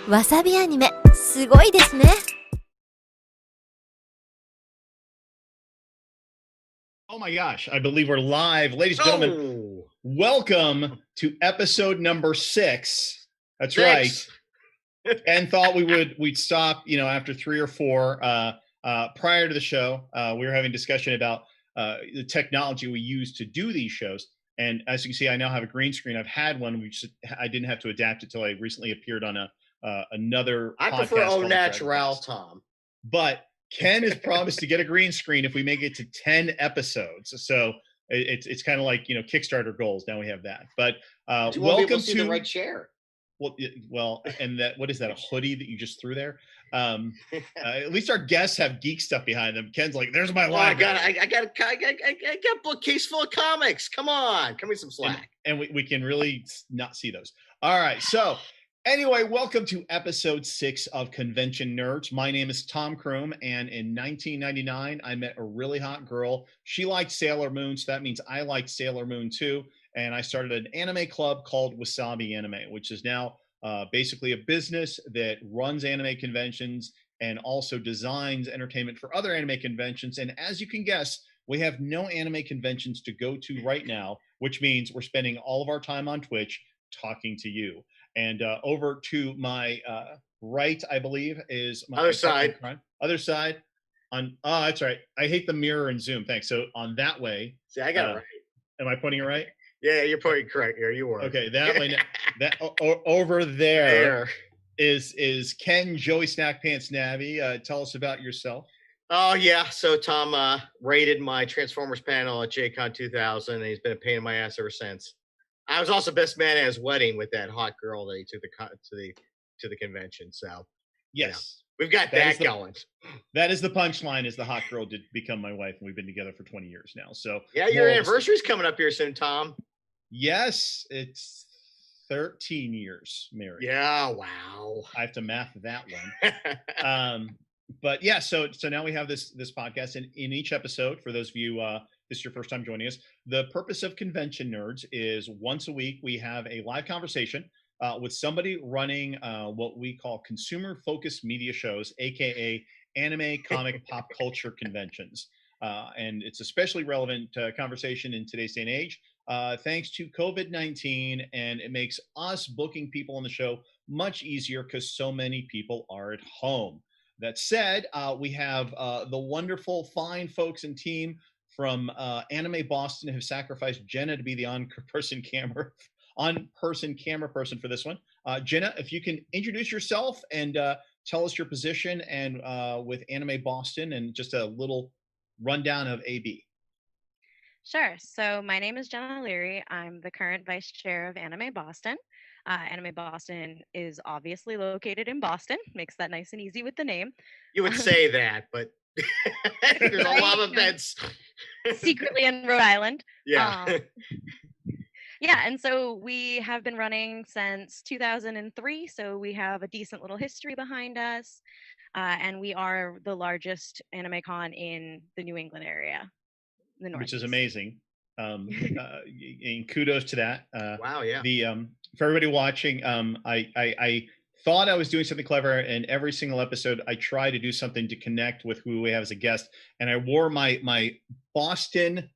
わさびアニメすごいですね。 Oh my gosh, I believe we're live. Ladies and gentlemen, welcome to episode number 6. That's right. And thought we'd stop, after 3 or 4. Prior to the show, we were having discussion about the technology we use to do these shows. And as you can see, I now have a green screen. I've had one. I didn't have to adapt it till I recently appeared on another I podcast. prefer au naturel, Tom. But Ken has promised to get a green screen if we make it to 10 episodes. So it's kind of like, Kickstarter goals. Now we have that. But welcome to the right chair. Well, and that, what is that? A hoodie that you just threw there? At least our guests have geek stuff behind them. Ken's like, there's my library. I got a bookcase full of comics. Come on, give me some slack. And we can really not see those. All right. So anyway, welcome to episode 6 of Convention Nerds. My name is Tom Croom, and in 1999, I met a really hot girl. She liked Sailor Moon, so that means I liked Sailor Moon too. And I started an anime club called Wasabi Anime, which is now basically a business that runs anime conventions and also designs entertainment for other anime conventions. And as you can guess, we have no anime conventions to go to right now, which means we're spending all of our time on Twitch talking to you. And over to my right, I believe, is my other side. Other side. That's right. I hate the mirror and Zoom. Thanks. So on that way. See, I got it right. Am I pointing it right? Yeah, you're pointing correct here. You were. Okay, that way. Over there is Ken Joey Snackpants Nabbe. Tell us about yourself. Oh yeah, so Tom rated my Transformers panel at JCon 2000, and he's been a pain in my ass ever since. I was also best man at his wedding with that hot girl that he took to the convention. So yes, we've got that going. That is the punchline. Is the hot girl did become my wife, and we've been together for 20 years now. So yeah, your anniversary's coming up here soon, Tom. Yes, it's 13 years married. Yeah, wow. I have to math that one. But yeah, so now we have this podcast, and in each episode, for those of you this is your first time joining us, the purpose of Convention Nerds is once a week we have a live conversation with somebody running what we call consumer-focused media shows, aka anime, comic, pop culture conventions. And it's especially relevant conversation in today's day and age, thanks to COVID-19, and it makes us booking people on the show much easier because so many people are at home. That said, we have the wonderful, fine folks and team from Anime Boston have sacrificed Jenna to be the on-person camera person for this one. Jenna, if you can introduce yourself and tell us your position and with Anime Boston and just a little rundown of AB. Sure. So my name is Jenna Leary. I'm the current vice chair of Anime Boston. Anime Boston is obviously located in Boston. Makes that nice and easy with the name. You would say that, but there's a lot of events. Secretly in Rhode Island. Yeah. Yeah, and so we have been running since 2003, so we have a decent little history behind us, and we are the largest anime con in the New England area. Which is amazing. And kudos to that. Wow, yeah. For everybody watching, I thought I was doing something clever, and every single episode I try to do something to connect with who we have as a guest. And I wore my Boston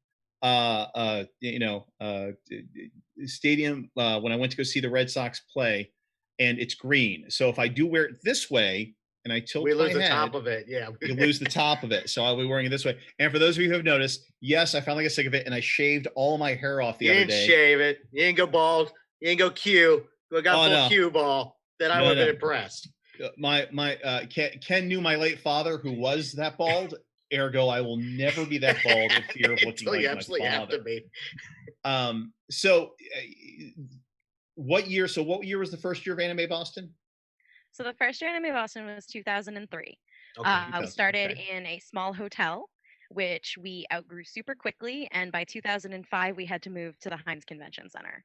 stadium when I went to go see the Red Sox play, and it's green. So if I do wear it this way, and I tilt, we lose my head, the top of it. Yeah, you lose the top of it. So I'll be wearing it this way. And for those of you who have noticed, yes, I finally got sick of it, and I shaved all my hair off the other day. You didn't shave it. You didn't go bald. You didn't go Q. You got full Q ball. Then I would have been impressed. Ken knew my late father, who was that bald. Ergo, I will never be that bald in fear of looking like my father. Have to be. So what year was the first year of Anime Boston? So the first year Anime Boston was 2003. Okay, we started in a small hotel, which we outgrew super quickly, and by 2005 we had to move to the Heinz Convention Center.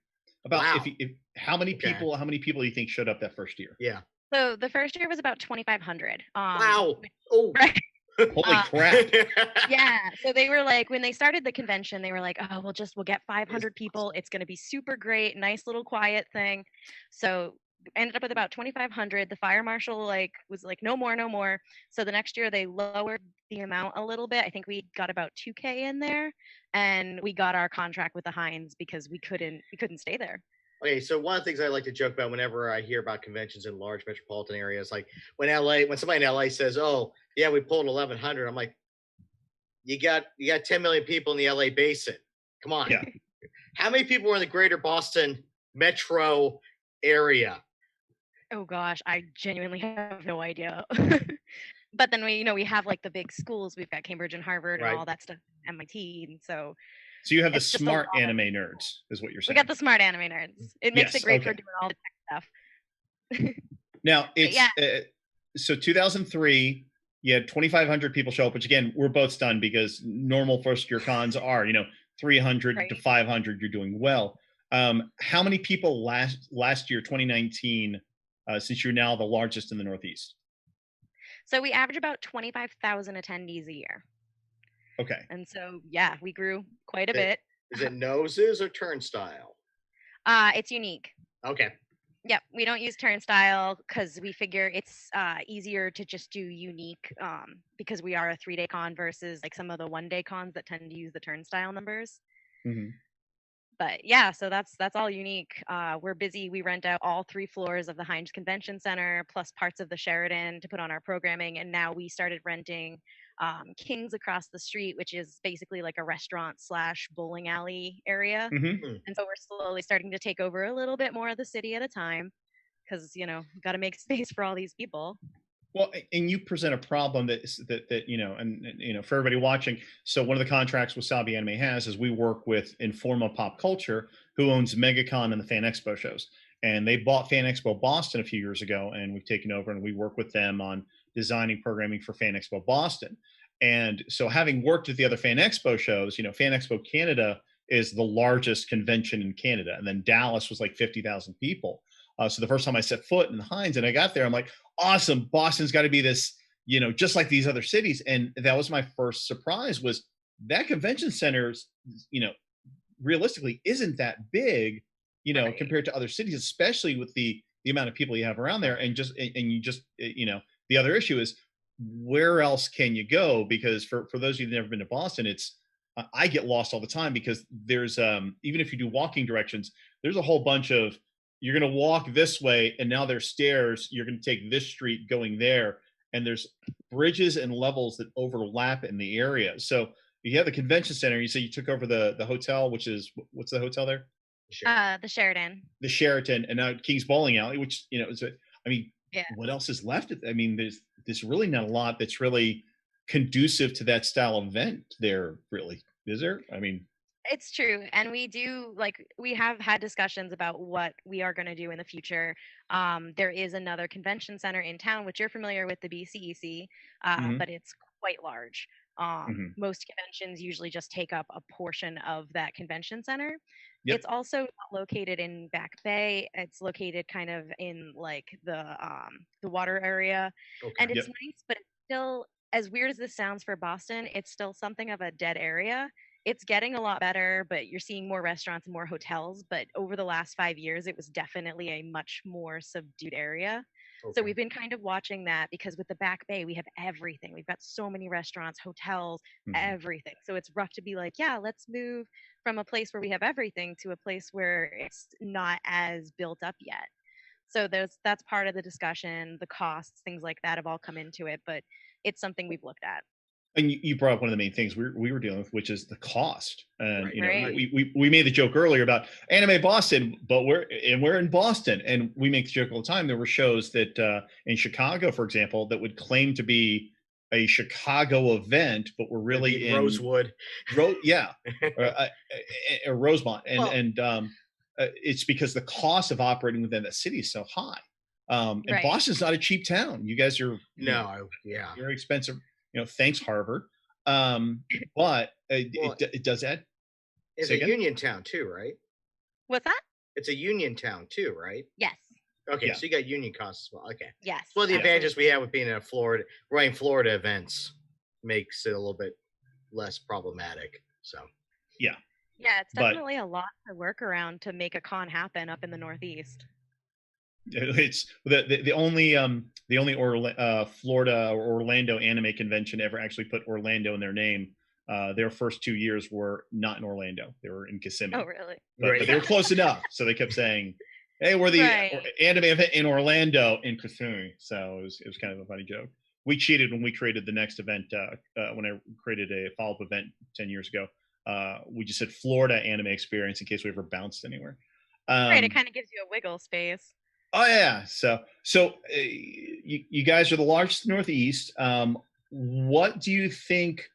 How many people do you think showed up that first year? Yeah. So the first year was about 2,500. Wow. Right. Holy crap. Yeah. So they were like, when they started the convention, they were like, oh, we'll get 500 people. It's going to be super great. Nice little quiet thing. So ended up with about 2,500. The fire marshal was like, no more, no more. So the next year they lowered the amount a little bit. I think we got about 2K in there, and we got our contract with the Heinz because we couldn't stay there. Okay, so one of the things I like to joke about whenever I hear about conventions in large metropolitan areas, like when somebody in LA says, "Oh, yeah, we pulled 1,100," I'm like, you got 10 million people in the LA basin. Come on. Yeah. How many people were in the greater Boston metro area? Oh gosh, I genuinely have no idea. But then we have like the big schools. We've got Cambridge and Harvard and Right. all that stuff, MIT, and so So you have the it's just a smart lot of- anime nerds, is what you're we saying. got the smart anime nerds. It makes Yes, it great okay. for doing all the tech stuff. Now it's yeah. So 2003, you had 2,500 people show up, which again we're both stunned because normal first year cons are 300 Right. to 500. You're doing well. How many people last year 2019? Since you're now the largest in the Northeast. So we average about 25,000 attendees a year. Okay. And so, yeah, we grew quite a Is it- bit. Is it noses or turnstile? It's unique. Okay. Yep, we don't use turnstile because we figure it's easier to just do unique because we are a 3-day con versus like some of the 1-day cons that tend to use the turnstile numbers. Mm-hmm. But yeah, so that's all unique. We're busy. We rent out all 3 floors of the Heinz Convention Center plus parts of the Sheraton to put on our programming. And now we started renting King's across the street, which is basically like a restaurant / bowling alley area. Mm-hmm. And so we're slowly starting to take over a little bit more of the city at a time because, got to make space for all these people. Well, and you present a problem that for everybody watching. So one of the contracts Wasabi Anime has is we work with Informa Pop Culture, who owns MegaCon and the Fan Expo shows. And they bought Fan Expo Boston a few years ago, and we've taken over and we work with them on designing programming for Fan Expo Boston. And so having worked at the other Fan Expo shows, Fan Expo Canada is the largest convention in Canada. And then Dallas was like 50,000 people. So the first time I set foot in Heinz and I got there, I'm like, awesome, Boston's got to be this, just like these other cities. And that was my first surprise was that convention center, realistically isn't that big, Right. compared to other cities, especially with the amount of people you have around there. And the other issue is where else can you go? Because for those of you who've never been to Boston, it's, I get lost all the time because there's, even if you do walking directions, there's a whole bunch of, you're going to walk this way and now there's stairs. You're going to take this street going there. And there's bridges and levels that overlap in the area. So you have the convention center. You say you took over the hotel, which is, what's the hotel there? The Sheraton. The Sheraton, and now King's Bowling Alley, which, is Yeah. what else is left? There's really not a lot that's really conducive to that style of event there, really. Is there? It's true. And we have had discussions about what we are going to do in the future. There is another convention center in town, which you're familiar with, the BCEC, Mhm. but it's quite large. Most conventions usually just take up a portion of that convention center. Yep. It's also not located in Back Bay. It's located kind of in like the water area. Okay. And it's Yep. nice, but it's still, as weird as this sounds for Boston, it's still something of a dead area. It's getting a lot better, but you're seeing more restaurants and more hotels. But over the last 5 years, it was definitely a much more subdued area. Okay. So we've been kind of watching that because with the Back Bay, we have everything. We've got so many restaurants, hotels, Mhm. everything. So it's rough to be like, yeah, let's move from a place where we have everything to a place where it's not as built up yet. So that's part of the discussion. The costs, things like that have all come into it, but it's something we've looked at. And you brought up one of the main things we were dealing with, which is the cost. And Right. we made the joke earlier about Anime Boston, but we're in Boston, and we make the joke all the time. There were shows that in Chicago, for example, that would claim to be a Chicago event, but were really in Rosewood. Yeah, or Rosemont, Well- and it's because the cost of operating within that city is so high. And Right. Boston's not a cheap town. You guys are No, yeah. very expensive. Thanks Harvard. But Well, it does that. It's Say a again? union town too, right? What's that? It's a union town too, right? Yes. Okay, Yeah. so you got union costs as well. Okay. Yes. Well, the Yeah. advantages we have with being in running Florida events makes it a little bit less problematic. So Yeah, it's But- definitely a lot to work around to make a con happen up in the Northeast. It's the only Florida or Orlando anime convention ever actually put Orlando in their name. Their first 2 years were not in Orlando; they were in Kissimmee. Oh, really? But they were close enough, so they kept saying, "Hey, we're the Right. anime event in Orlando in Kissimmee." So it was kind of a funny joke. We cheated when we created the next event. When I created a follow-up event 10 years ago, we just said Florida Anime Experience in case we ever bounced anywhere. Right. It kind of gives you a wiggle space. Oh yeah. So you guys are the largest Northeast. What do you think?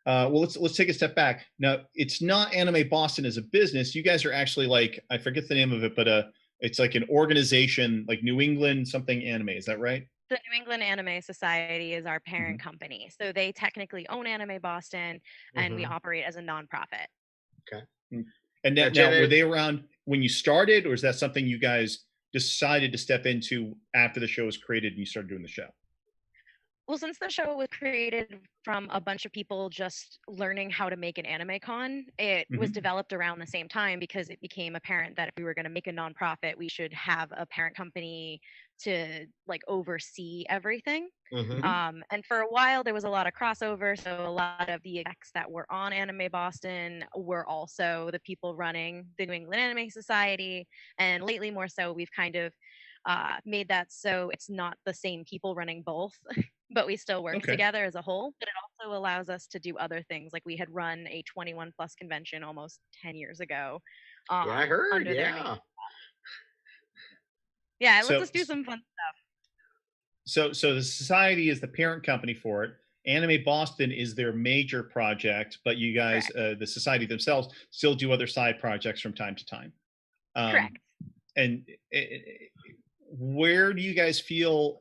Well, let's take a step back. Now, it's not Anime Boston as a business. You guys are actually like, I forget the name of it, but it's like an organization, like New England something anime. Is that right? The New England Anime Society is our Mm-hmm. parent company. So they technically own Anime Boston, and we Mm-hmm. operate as a nonprofit. Okay. And Now, now, Jenna, were they around when you started, or is that something you guys decided to step into after the show was created and you started doing the show? Well, since the show was created from a bunch of people just learning how to make an anime con, it was Mm-hmm. developed around the same time because it became apparent that if we were going to make a nonprofit, we should have a parent company to like oversee everything. Mm-hmm. Mm-hmm. And for a while, there was a lot of crossover. So a lot of the execs that were on Anime Boston were also the people running the New England Anime Society. And lately, more so, we've kind of made that so it's not the same people running both, but we still work Okay. together as a whole. But it also allows us to do other things. Like we had run a 21 plus convention almost 10 years ago. Yeah, I heard. Under their name. Yeah. Yeah, it lets So us do some fun stuff. so the society is the parent company for it. Anime Boston is their major project, but you guys, the society themselves, still do other side projects from time to time. Correct. And where do you guys feel,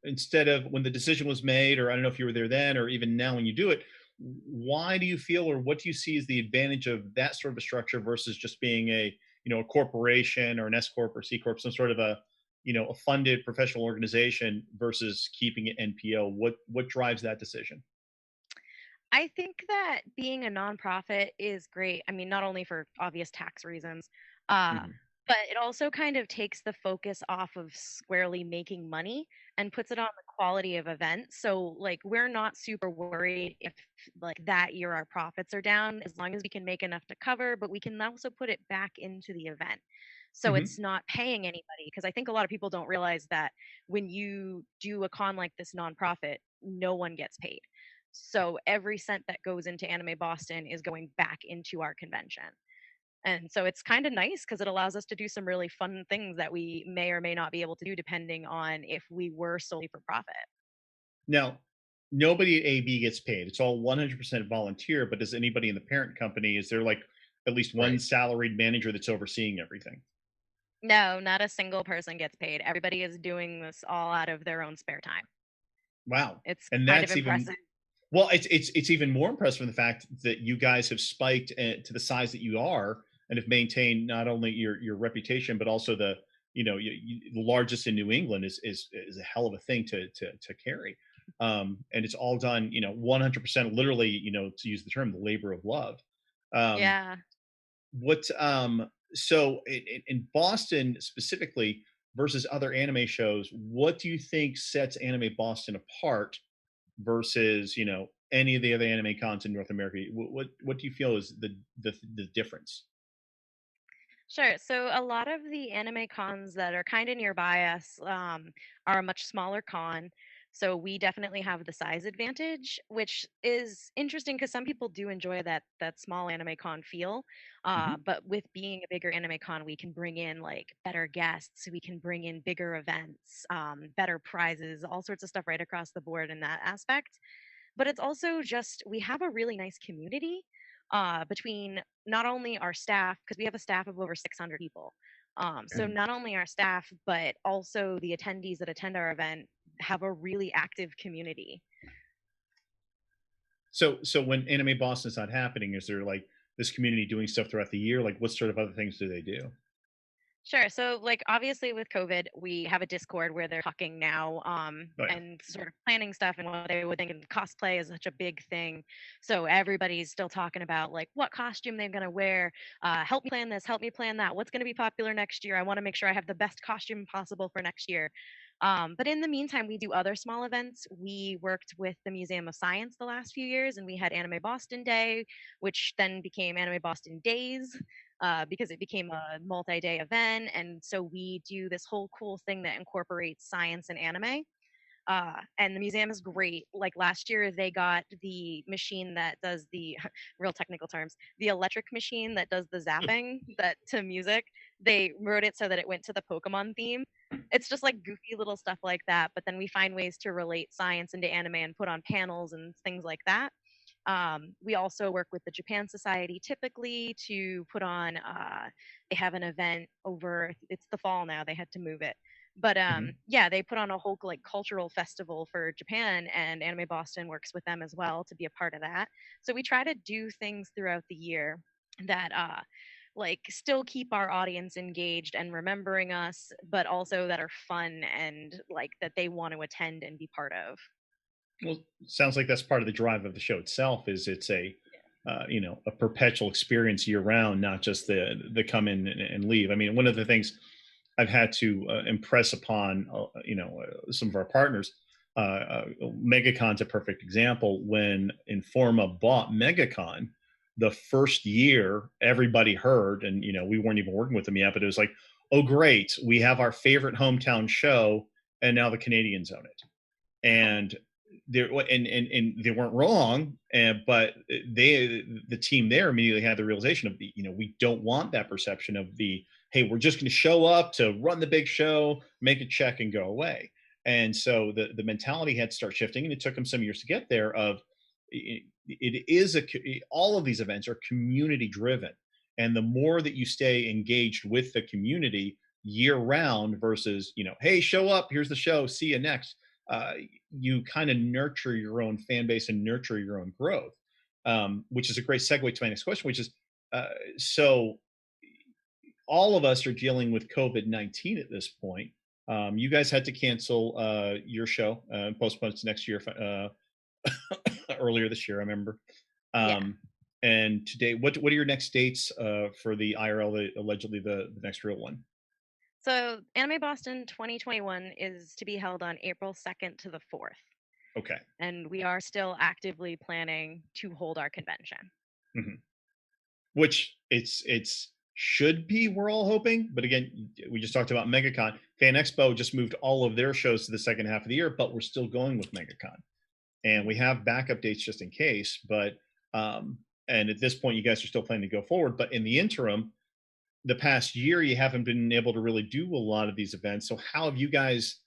instead of when the decision was made, or I don't know if you were there then, or even now when you do it, why do you feel, or what do you see as the advantage of that sort of a structure versus just being a corporation or an S corp or C corp, some sort of a funded professional organization versus keeping it NPO? What drives that decision? I think that being a nonprofit is great. I mean, not only for obvious tax reasons, uh, Mm-hmm. but it also kind of takes the focus off of squarely making money and puts it on the quality of events. So, like, we're not super worried if, like, that year our profits are down, as long as we can make enough to cover, but we can also put it back into the event. So Mm-hmm. it's not paying anybody. Because I think a lot of people don't realize that when you do a con like this nonprofit, no one gets paid. So every cent that goes into Anime Boston is going back into our convention. And so it's kind of nice because it allows us to do some really fun things that we may or may not be able to do depending on if we were solely for profit. Now, nobody at AB gets paid. It's all 100% volunteer, but does anybody in the parent company, is there like at least one Right. salaried manager that's overseeing everything? No, not a single person gets paid. Everybody is doing this all out of their own spare time. Wow. It's And kind of that's even, impressive. well, it's even more impressive in the fact that you guys have spiked to the size that you are and have maintained not only your reputation, but also the largest in New England is a hell of a thing to carry. And it's all done, 100% literally, to use the term, the labor of love. Um, Yeah. what so in Boston specifically versus other anime shows, what do you think sets Anime Boston apart versus any of the other anime cons in North America? What do you feel is the difference? Sure. So a lot of the anime cons that are kind of nearby us are a much smaller con. So we definitely have the size advantage, which is interesting because some people do enjoy that small anime con feel. Hmm. But with being a bigger anime con, we can bring in like better guests, we can bring in bigger events, better prizes, all sorts of stuff right across the board in that aspect. But it's also just we have a really nice community between not only our staff, because we have a staff of over 600 people. So Okay. not only our staff, but also the attendees that attend our event have a really active community. So when Anime Boston is not happening, is there like this community doing stuff throughout the year? Like what sort of other things do they do? Sure. So, like, obviously with COVID, we have a Discord where they're talking now, Oh yeah. and sort of planning stuff and what they would think. And cosplay is such a big thing, so everybody's still talking about like what costume they're gonna wear. Help me plan this. Help me plan that. What's gonna be popular next year? I want to make sure I have the best costume possible for next year. But in the meantime, we do other small events. We worked with the Museum of Science the last few years, and we had Anime Boston Day, which then became Anime Boston Days, because it became a multi-day event. And so we do this whole cool thing that incorporates science and anime. And the museum is great. Like last year, they got the machine that does the real technical terms, the electric machine that does the zapping that to music. They wrote it so that it went to the Pokemon theme. It's just like goofy little stuff like that. But then we find ways to relate science into anime and put on panels and things like that. We also work with the Japan Society typically to put on, they have an event over, it's the fall now, they had to move it. But Mhm. yeah, they put on a whole like cultural festival for Japan, and Anime Boston works with them as well to be a part of that. So we try to do things throughout the year that like still keep our audience engaged and remembering us, but also that are fun and like that they want to attend and be part of. Well, sounds like that's part of the drive of the show itself. Is it's a a perpetual experience year round, not just the come in and leave. I mean, one of the things I've had to impress upon some of our partners. MegaCon's a perfect example. When Informa bought MegaCon, the first year everybody heard, and we weren't even working with them yet, but it was like, oh great, we have our favorite hometown show, and now the Canadians own it. And they weren't wrong, but the team there immediately had the realization of we don't want that perception of the, hey, we're just going to show up to run the big show, make a check, and go away. And so the mentality had to start shifting, and it took them some years to get there. It is all of these events are community driven, and the more that you stay engaged with the community year round versus hey, show up, here's the show, see you next. You kind of nurture your own fan base and nurture your own growth, which is a great segue to my next question, which is so all of us are dealing with COVID-19 at this point. You guys had to cancel your show, postpone to next year, earlier this year, I remember. Yeah. And today, what are your next dates for the IRL, allegedly the next real one? So, Anime Boston 2021 is to be held on April 2nd to the 4th. Okay. And we are still actively planning to hold our convention. Mm-hmm. Which it's should be, we're all hoping. But again, we just talked about MegaCon. Fan Expo just moved all of their shows to the second half of the year, but we're still going with MegaCon. And we have backup dates just in case. But and at this point, you guys are still planning to go forward. But in the interim, the past year, you haven't been able to really do a lot of these events. So how have you guys,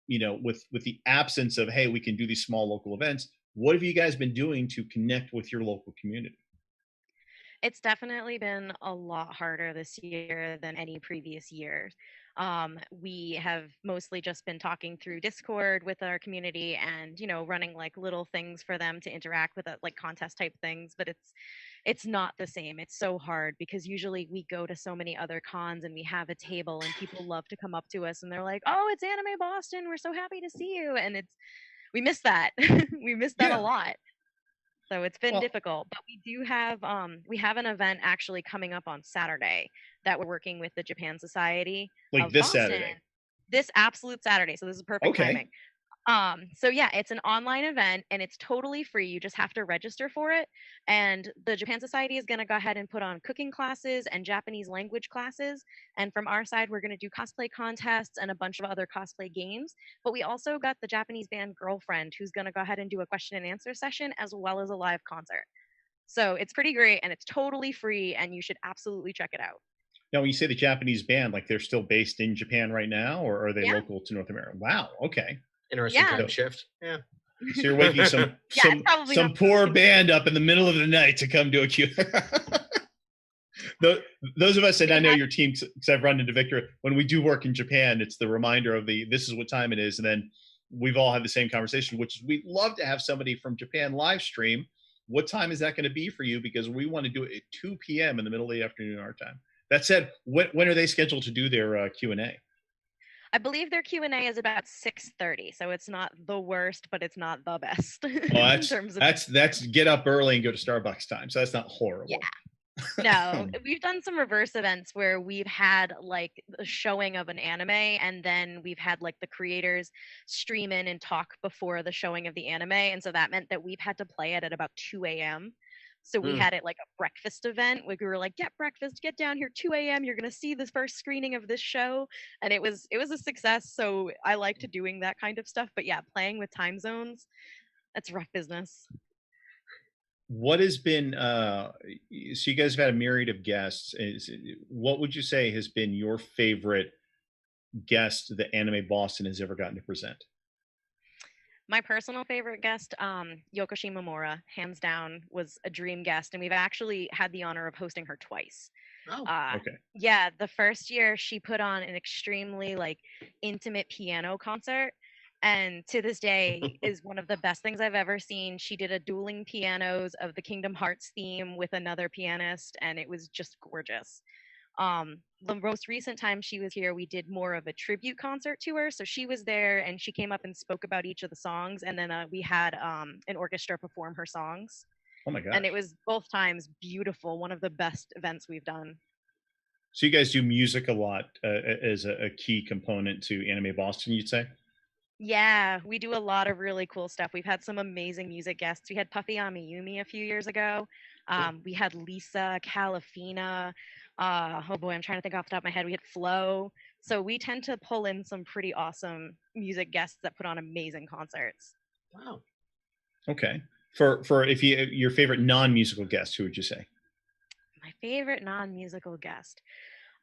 with the absence of, hey, we can do these small local events, what have you guys been doing to connect with your local community? It's definitely been a lot harder this year than any previous year. We have mostly just been talking through Discord with our community and, running like little things for them to interact with, like contest type things, but it's not the same. It's so hard because usually we go to so many other cons and we have a table and people love to come up to us and they're like, "Oh, it's Anime Boston. We're so happy to see you." And we miss that. We miss that a Yeah. lot. So it's been Well, difficult, but we have an event actually coming up on Saturday that we're working with the Japan Society like of this Boston. Saturday. This absolute Saturday. So this is perfect Okay. timing. So yeah, it's an online event and it's totally free. You just have to register for it. And the Japan Society is going to go ahead and put on cooking classes and Japanese language classes. And from our side, we're going to do cosplay contests and a bunch of other cosplay games. But we also got the Japanese band Girlfriend, who's going to go ahead and do a question and answer session as well as a live concert. So it's pretty great and it's totally free and you should absolutely check it out. Now, when you say the Japanese band, like they're still based in Japan right now, or are they Yeah. local to North America? Wow. Okay. Interesting Yeah. time shift. Yeah. So you're waking some Yeah, it's probably some not- poor band up in the middle of the night to come to a queue. Those of us, and I know your team, because I've run into Victor, when we do work in Japan, it's the reminder of this is what time it is. And then we've all had the same conversation, which is we'd love to have somebody from Japan live stream. What time is that going to be for you? Because we want to do it at 2 p.m. in the middle of the afternoon our time. That said, when are they scheduled to do their Q&A? I believe their Q&A is about 6:30, so it's not the worst, but it's not the best Well, in terms of. that's get up early and go to Starbucks time, so that's not horrible. No, we've done some reverse events where we've had like a showing of an anime, and then we've had like the creators stream in and talk before the showing of the anime. And so that meant that we've had to play it at about 2 a.m. So we had it like a breakfast event where we were like, get breakfast, get down here 2 a.m. You're gonna see the first screening of this show. And it was a success. So I liked doing that kind of stuff. But yeah, playing with time zones, that's rough business. What has been so you guys have had a myriad of guests. What would you say has been your favorite guest that Anime Boston has ever gotten to present? My personal favorite guest, Yoko Shimomura, hands down, was a dream guest, and we've actually had the honor of hosting her twice. Oh, Okay. Yeah, the first year she put on an extremely like intimate piano concert, and to this day is one of the best things I've ever seen. She did a dueling pianos of the Kingdom Hearts theme with another pianist, and it was just gorgeous. The most recent time she was here, we did more of a tribute concert to her. So she was there and she came up and spoke about each of the songs, and then we had an orchestra perform her songs, Oh my gosh. and it was both times beautiful. One of the best events we've done. So you guys do music a lot as a key component to Anime Boston, you'd say? Yeah, we do a lot of really cool stuff. We've had some amazing music guests. We had Puffy Amiyumi a few years ago. We had Lisa Calafina. Oh boy, I'm trying to think off the top of my head. We had Flo. So we tend to pull in some pretty awesome music guests that put on amazing concerts. wow. Okay. For if your favorite non-musical guest, who would you say? My favorite non-musical guest.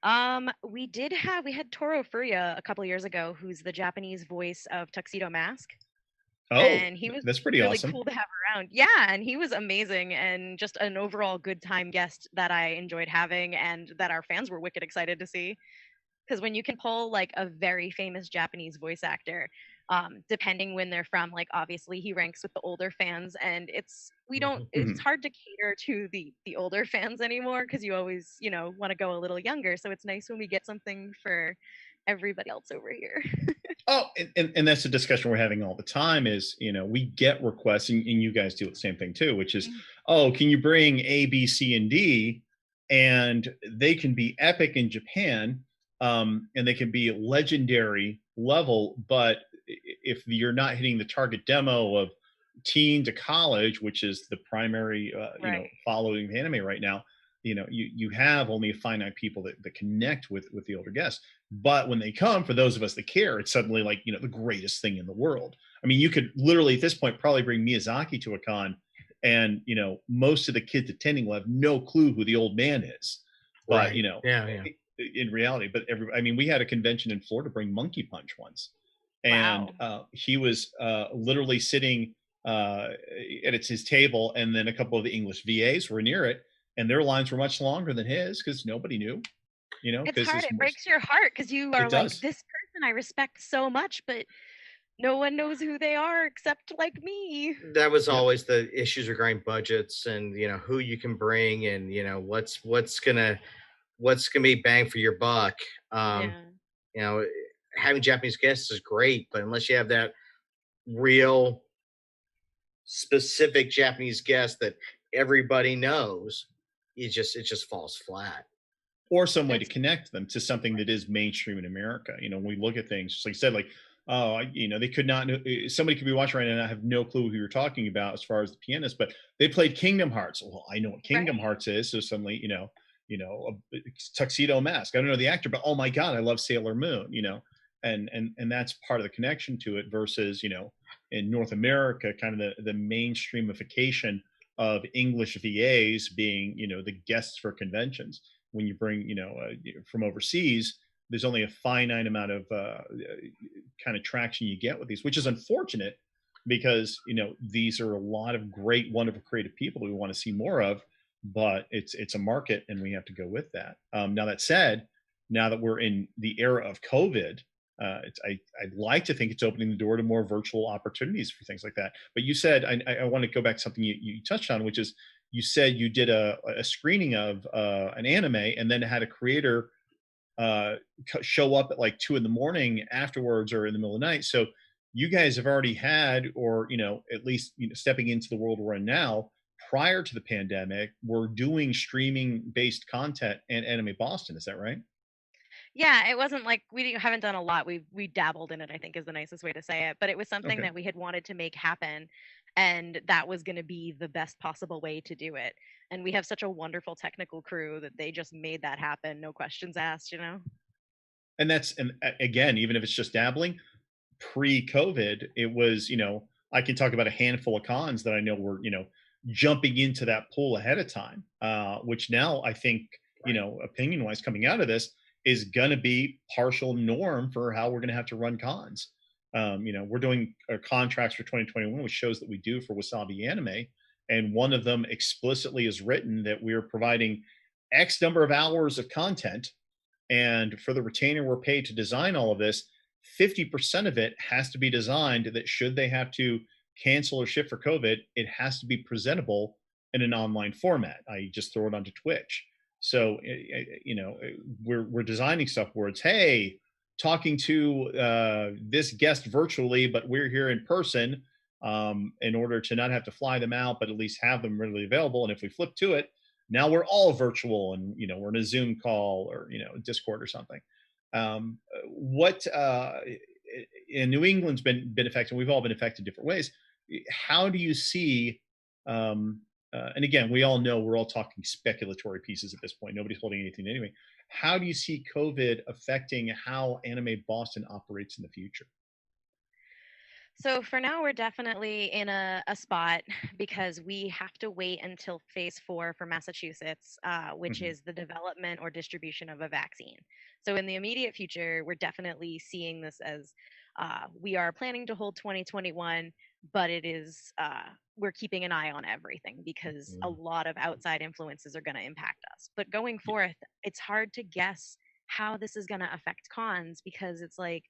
We had Toro Furia a couple years ago, who's the Japanese voice of Tuxedo Mask. Oh, And he was that's pretty really awesome. cool to have around. Yeah, and he was amazing and just an overall good time guest that I enjoyed having and that our fans were wicked excited to see. Because when you can pull like a very famous Japanese voice actor, depending when they're from, like obviously he ranks with the older fans, and it's hard to cater to the older fans anymore because you always want to go a little younger. So it's nice when we get something for everybody else over here. Oh, and that's a discussion we're having all the time is, we get requests, and you guys do the same thing too, which is, oh, can you bring A, B, C, and D? And they can be epic in Japan, and they can be legendary level, but if you're not hitting the target demo of teen to college, which is the primary, Right. following the anime right now, you have only a finite people that connect with the older guests. But when they come, for those of us that care, it's suddenly like, the greatest thing in the world. I mean, you could literally at this point probably bring Miyazaki to a con, and most of the kids attending will have no clue who the old man is. But Right. Yeah. in reality, but we had a convention in Florida bring Monkey Punch once, and he was literally sitting at his table, and then a couple of the English VAs were near it, and their lines were much longer than his because nobody knew. It's hard. It breaks your heart because you are like, this person I respect so much, but no one knows who they are except like me. That was always the issues regarding budgets and who you can bring and what's gonna be bang for your buck. Having Japanese guests is great, but unless you have that real specific Japanese guest that everybody knows, it just falls flat. Or some way to connect them to something that is mainstream in America. When we look at things, just like you said, like, oh, they could not, somebody could be watching right now and I have no clue who you're talking about as far as the pianist, but they played Kingdom Hearts. Well, I know what Kingdom Hearts is. So suddenly, a Tuxedo Mask. I don't know the actor, but oh my God, I love Sailor Moon, and that's part of the connection to it versus, in North America, kind of the mainstreamification of English VAs being, the guests for conventions. When you bring, from overseas, there's only a finite amount of kind of traction you get with these, which is unfortunate because, these are a lot of great, wonderful, creative people we want to see more of, but it's a market and we have to go with that. Now that said, now that we're in the era of COVID, I'd like to think it's opening the door to more virtual opportunities for things like that. But you said, I want to go back to something you touched on, which is, you said you did a screening of an anime and then had a creator show up at like 2 a.m. afterwards or in the middle of the night. So you guys have already had, or at least stepping into the world we're in now, prior to the pandemic, we're doing streaming based content and Anime Boston. Is that right? Yeah, it wasn't like haven't done a lot. We dabbled in it, I think is the nicest way to say it. But it was something Okay. that we had wanted to make happen, and that was going to be the best possible way to do it. And we have such a wonderful technical crew that they just made that happen, no questions asked. And again, even if it's just dabbling, pre-COVID, it was, I can talk about a handful of cons that I know were, jumping into that pool ahead of time, which now I think, opinion wise coming out of this is going to be partial norm for how we're going to have to run cons. We're doing contracts for 2021 with shows that we do for Wasabi Anime. And one of them explicitly is written that we're providing X number of hours of content. And for the retainer we're paid to design all of this, 50% of it has to be designed that should they have to cancel or shift for COVID, it has to be presentable in an online format. I just throw it onto Twitch. So, we're designing stuff where it's, hey, talking to this guest virtually, but we're here in person in order to not have to fly them out, but at least have them readily available. And if we flip to it, now we're all virtual and, we're in a Zoom call or, Discord or something. What in New England's been affected. We've all been affected different ways. How do you see? And again, we all know we're all talking speculatory pieces at this point. Nobody's holding anything anyway. How do you see COVID affecting how Anime Boston operates in the future? So for now, we're definitely in a spot because we have to wait until phase 4 for Massachusetts, which Mhm. is the development or distribution of a vaccine. So in the immediate future, we're definitely seeing this as we are planning to hold 2021, but it is we're keeping an eye on everything because a lot of outside influences are going to impact us. But going forth, it's hard to guess how this is going to affect cons because it's like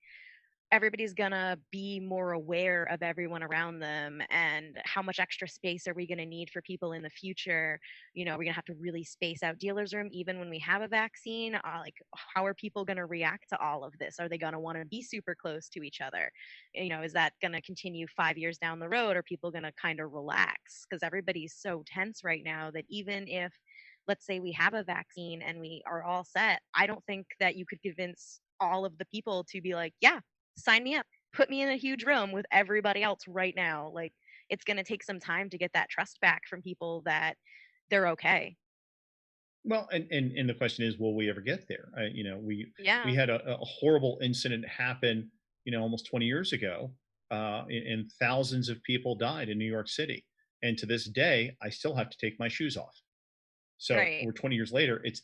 everybody's gonna be more aware of everyone around them and how much extra space are we gonna need for people in the future. We're gonna have to really space out dealers room even when we have a vaccine. Like, how are people gonna react to all of this? Are they gonna want to be super close to each other? Is that gonna continue 5 years down the road? Are people gonna kind of relax? Because everybody's so tense right now that even if, let's say, we have a vaccine and we are all set, I don't think that you could convince all of the people to be like, yeah, sign me up, put me in a huge room with everybody else right now. Like, it's going to take some time to get that trust back from people that they're okay. Well, and the question is, will we ever get there? We Yeah. had a horrible incident happen, almost 20 years ago, and thousands of people died in New York City. And to this day, I still have to take my shoes off. So Right. we're 20 years later, it's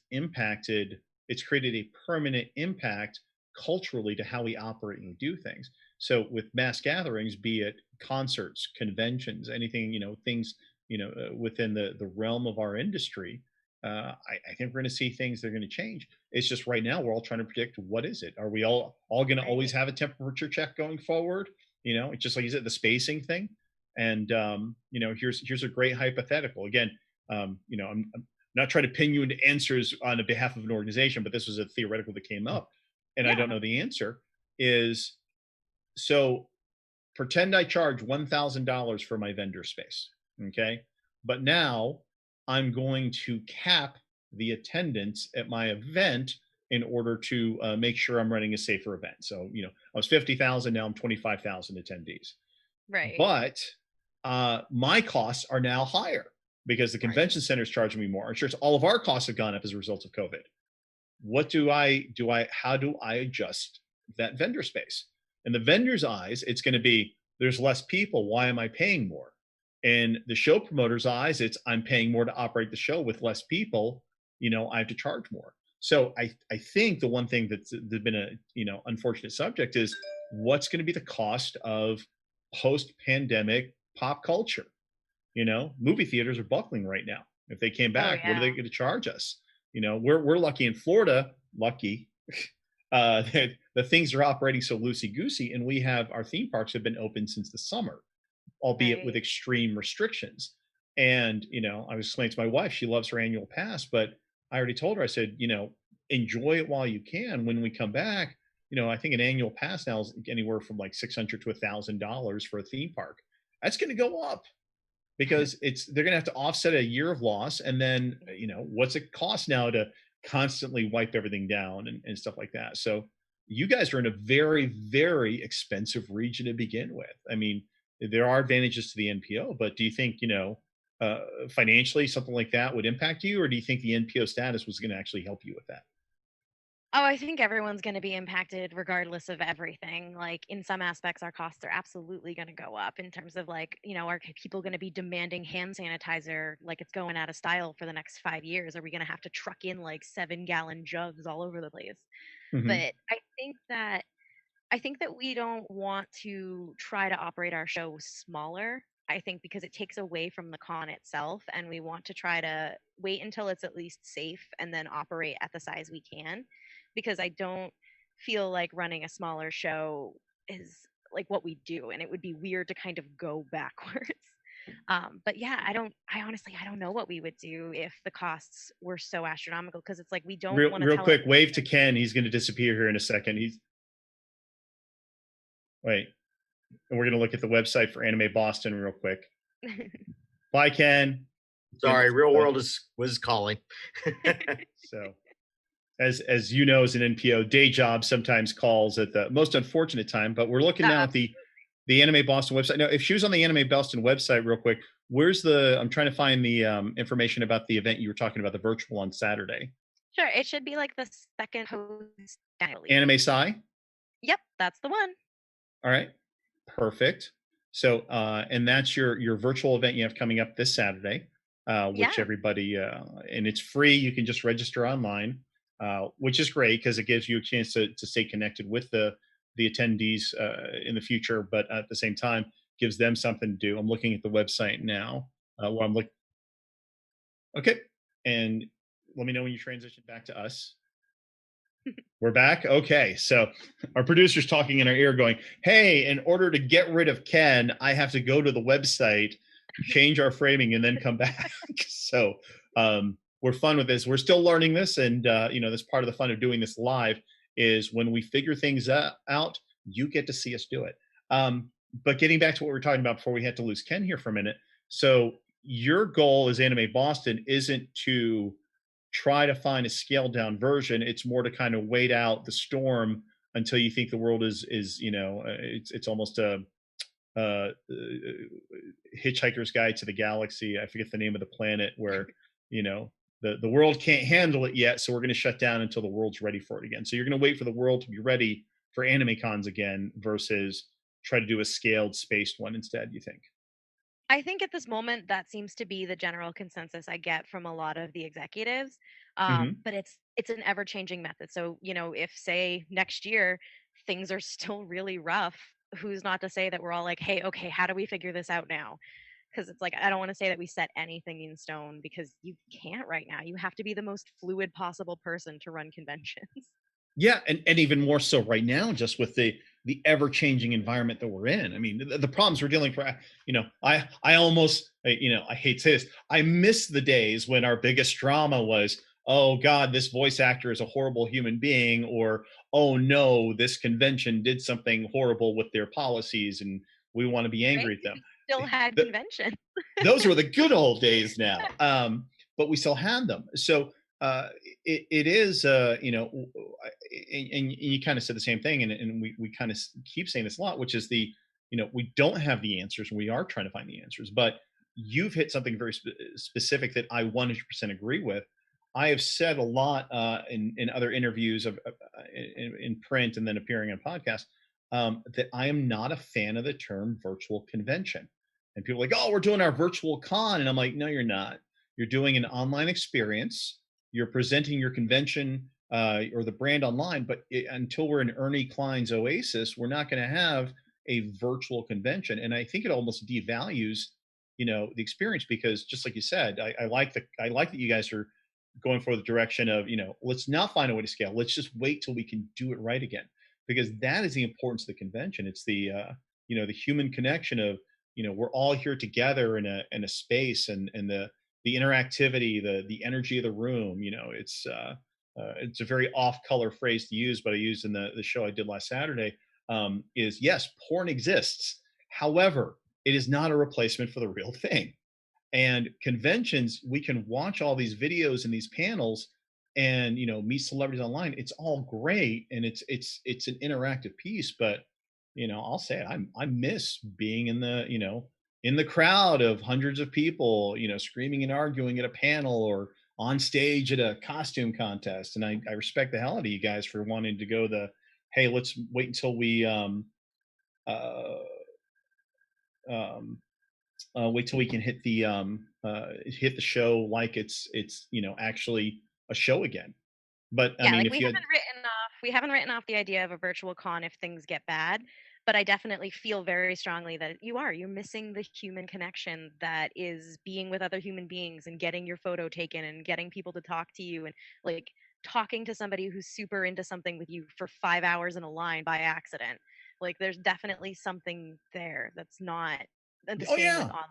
created a permanent impact culturally to how we operate and do things. So with mass gatherings, be it concerts, conventions, anything, things, within the realm of our industry, I think we're going to see things that are going to change. It's just right now we're all trying to predict what is it. Are we all going to always Right. have a temperature check going forward? It's just like you said, the spacing thing. And here's a great hypothetical. Again, I'm not trying to pin you into answers on behalf of an organization, but this was a theoretical that came up, and I don't Yeah. know the answer. Is so pretend I charge $1,000 for my vendor space, okay? But now I'm going to cap the attendance at my event in order to make sure I'm running a safer event. So I was 50,000, now I'm 25,000 attendees, Right. but my costs are now higher because the Right. convention center is charging me more. Insurance, all of our costs have gone up as a result of COVID. How do I adjust that vendor space? In the vendor's eyes, it's going to be, there's less people. Why am I paying more? In the show promoter's eyes, it's, I'm paying more to operate the show with less people. I have to charge more. So I think the one thing that's been a, unfortunate subject is what's going to be the cost of post pandemic pop culture. Movie theaters are buckling right now. If they came Oh back, what are they yeah. going to charge us? We're lucky in Florida, lucky, that the things are operating so loosey goosey, and we have our theme parks have been open since the summer, albeit with Right. extreme restrictions. And, I was explaining to my wife, she loves her annual pass, but I already told her, I said, enjoy it while you can. When we come back, I think an annual pass now is anywhere from like $600 to $1,000 for a theme park. That's going to go up because they're going to have to offset a year of loss. And then, what's it cost now to constantly wipe everything down and stuff like that. So you guys are in a very, very expensive region to begin with. I mean, there are advantages to the NPO, but do you think, financially something like that would impact you, or do you think the NPO status was going to actually help you with that? Oh, I think everyone's going to be impacted regardless of everything. Like in some aspects, our costs are absolutely going to go up in terms of like, are people going to be demanding hand sanitizer like it's going out of style for the next 5 years? Are we going to have to truck in like 7-gallon jugs all over the place? Mm-hmm. But I think that we don't want to try to operate our show smaller. I think because it takes away from the con itself, and we want to try to wait until it's at least safe and then operate at the size we can. Because I don't feel like running a smaller show is like what we do, and it would be weird to kind of go backwards. But yeah, I honestly, I don't know what we would do if the costs were so astronomical because it's like we don't want to Real tell quick, wave to Ken. He's going to disappear here in a second. Wait, and we're going to look at the website for Anime Boston real quick. Bye, Ken. Sorry, real world was calling. So, as you know, as an NPO, day job sometimes calls at the most unfortunate time. But we're looking now at the Anime Boston website. Now, if she was on the Anime Boston website, real quick, where's I'm trying to find the information about the event you were talking about, the virtual on Saturday. Sure, it should be like the second host. Anime Sci? Yep, that's the one. All right, perfect. So, and that's your virtual event you have coming up this Saturday, which everybody, and it's free. You can just register online, which is great because it gives you a chance to stay connected with the attendees in the future, but at the same time gives them something to do. I'm looking at the website now. Where I'm looking. Okay, and let me know when you transition back to us. We're back. Okay. So our producer's talking in our ear going, hey, in order to get rid of Ken, I have to go to the website, change our framing, and then come back. So we're fun with this. We're still learning this. And, this part of the fun of doing this live is when we figure things out, you get to see us do it. But getting back to what we were talking about before we had to lose Ken here for a minute. So your goal as Anime Boston isn't to try to find a scaled down version. It's more to kind of wait out the storm until you think the world is it's almost a Hitchhiker's Guide to the Galaxy. I forget the name of the planet where the world can't handle it yet, so we're going to shut down until the world's ready for it again. So you're going to wait for the world to be ready for anime cons again versus try to do a scaled spaced one instead, you think? I think at this moment that seems to be the general consensus I get from a lot of the executives. But it's an ever-changing method. So, if say next year things are still really rough, who's not to say that we're all like, hey, okay, how do we figure this out now? Because it's like I don't want to say that we set anything in stone because you can't right now. You have to be the most fluid possible person to run conventions. Yeah, and even more so right now, just with the ever-changing environment that we're in. I mean, the problems we're dealing with, I almost, I hate to say this, I miss the days when our biggest drama was, oh God, this voice actor is a horrible human being, or, oh no, this convention did something horrible with their policies and we want to be angry at them. Still had convention. Those were the good old days now. But we still had them. So it is, and you kind of said the same thing, and we kind of keep saying this a lot, which is we don't have the answers, and we are trying to find the answers. But you've hit something very specific that I 100% agree with. I have said a lot in other interviews in print and then appearing on podcasts that I am not a fan of the term virtual convention. And people are like, oh, we're doing our virtual con. And I'm like, no, you're not. You're doing an online experience. You're presenting your convention or the brand online. But until we're in Ernie Klein's Oasis, we're not going to have a virtual convention. And I think it almost devalues, the experience, because just like you said, I like that you guys are going for the direction of, let's not find a way to scale. Let's just wait till we can do it right again, because that is the importance of the convention. It's the, the human connection of, we're all here together in a space, and the interactivity, the energy of the room. It's a very off color phrase to use, but I used in the show I did last Saturday. Is yes, porn exists. However, it is not a replacement for the real thing. And conventions, we can watch all these videos and these panels, and meet celebrities online. It's all great, and it's an interactive piece. But I'll say it, I miss being in the crowd of hundreds of people, screaming and arguing at a panel, or on stage at a costume contest. And I respect the hell out of you guys for wanting to go the, hey, let's wait until we uh, um, wait till we can hit the show like it's actually a show again. But I Yeah, mean, like if you had, we haven't written off the idea of a virtual con if things get bad, but I definitely feel very strongly that you're missing the human connection that is being with other human beings and getting your photo taken and getting people to talk to you, and like talking to somebody who's super into something with you for 5 hours in a line by accident. Like there's definitely something there that's not the oh same with yeah, online.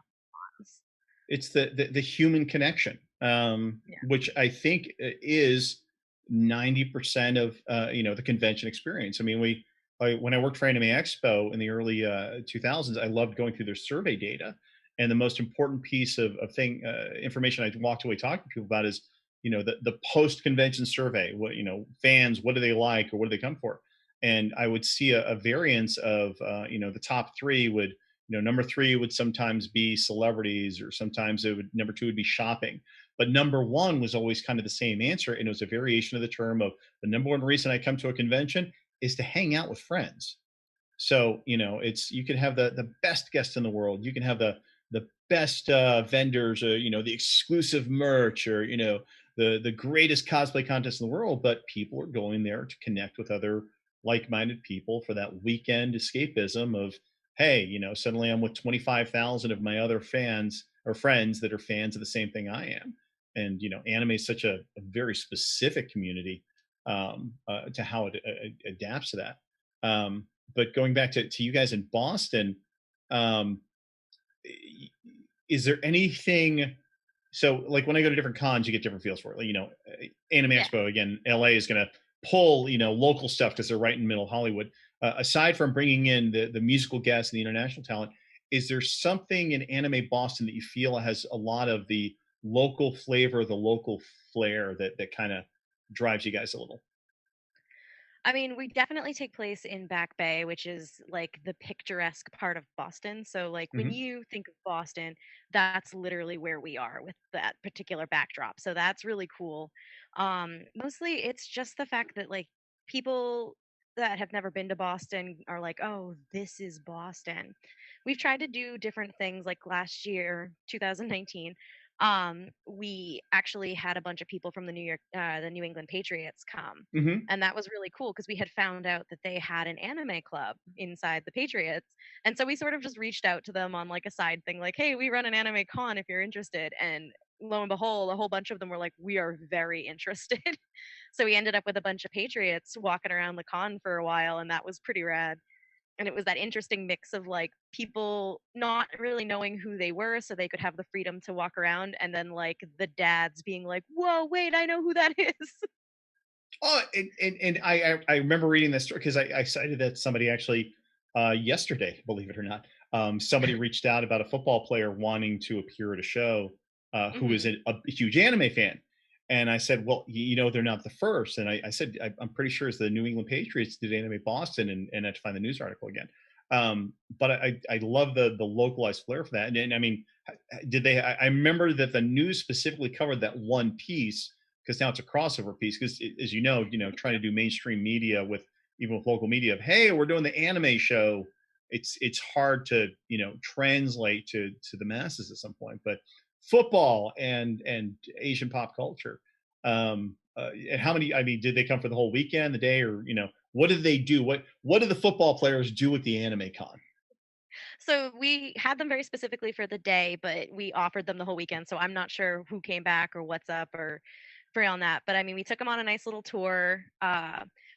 it's the human connection, Yeah. which I think is 90% of the convention experience. I mean, when I worked for Anime Expo in the early 2000s, I loved going through their survey data, and the most important piece of thing information I walked away talking to people about is the post convention survey. What fans, what do they like, or what do they come for? And I would see a variance of the top three would, number three would sometimes be celebrities, or sometimes number two would be shopping. But number one was always kind of the same answer, and it was a variation of the term of, the number one reason I come to a convention is to hang out with friends. So it's, you can have the best guests in the world, you can have the best vendors, or the exclusive merch, or the greatest cosplay contest in the world, but people are going there to connect with other like-minded people for that weekend escapism of, hey, suddenly I'm with 25,000 of my other fans or friends that are fans of the same thing I am. And anime is such a very specific community, to how it adapts to that. But going back to you guys in Boston, um, is there anything? So, like, when I go to different cons, you get different feels for it. Like, Anime Yeah. Expo again, LA is going to pull local stuff because they're right in the middle of Hollywood. Aside from bringing in the musical guests and the international talent, is there something in Anime Boston that you feel has a lot of the local flavor, the local flair that kind of drives you guys a little? I mean, we definitely take place in Back Bay, which is like the picturesque part of Boston. So, like, when Hmm. you think of Boston, that's literally where we are with that particular backdrop. So, that's really cool. Mostly, it's just the fact that, like, people that have never been to Boston are like, oh, this is Boston. We've tried to do different things. Like last year, 2019, we actually had a bunch of people from the New England Patriots come, Hmm. and that was really cool because we had found out that they had an anime club inside the Patriots. And so we sort of just reached out to them on like a side thing, like, hey, we run an anime con if you're interested. And lo and behold, a whole bunch of them were like, we are very interested. So we ended up with a bunch of Patriots walking around the con for a while, and that was pretty rad. And it was that interesting mix of like people not really knowing who they were so they could have the freedom to walk around, and then like the dads being like, whoa, wait, I know who that is. Oh, and I remember reading this story because I cited that somebody actually yesterday, believe it or not, somebody reached out about a football player wanting to appear at a show, who is Hmm. a huge anime fan. And I said, well, they're not the first. And I said, I'm pretty sure it's the New England Patriots did Anime Boston, and I had to find the news article again. But I love the localized flair for that. And I mean, did they? I remember that the news specifically covered that one piece, because now it's a crossover piece. Because as trying to do mainstream media with, even with local media, of, hey, we're doing the anime show. It's hard to translate to the masses at some point. But football and Asian pop culture. And how many? I mean, did they come for the whole weekend, the day, or what did they do? What did the football players do at the anime con? So we had them very specifically for the day, but we offered them the whole weekend. So I'm not sure who came back or what's up or free on that. But I mean, we took them on a nice little tour.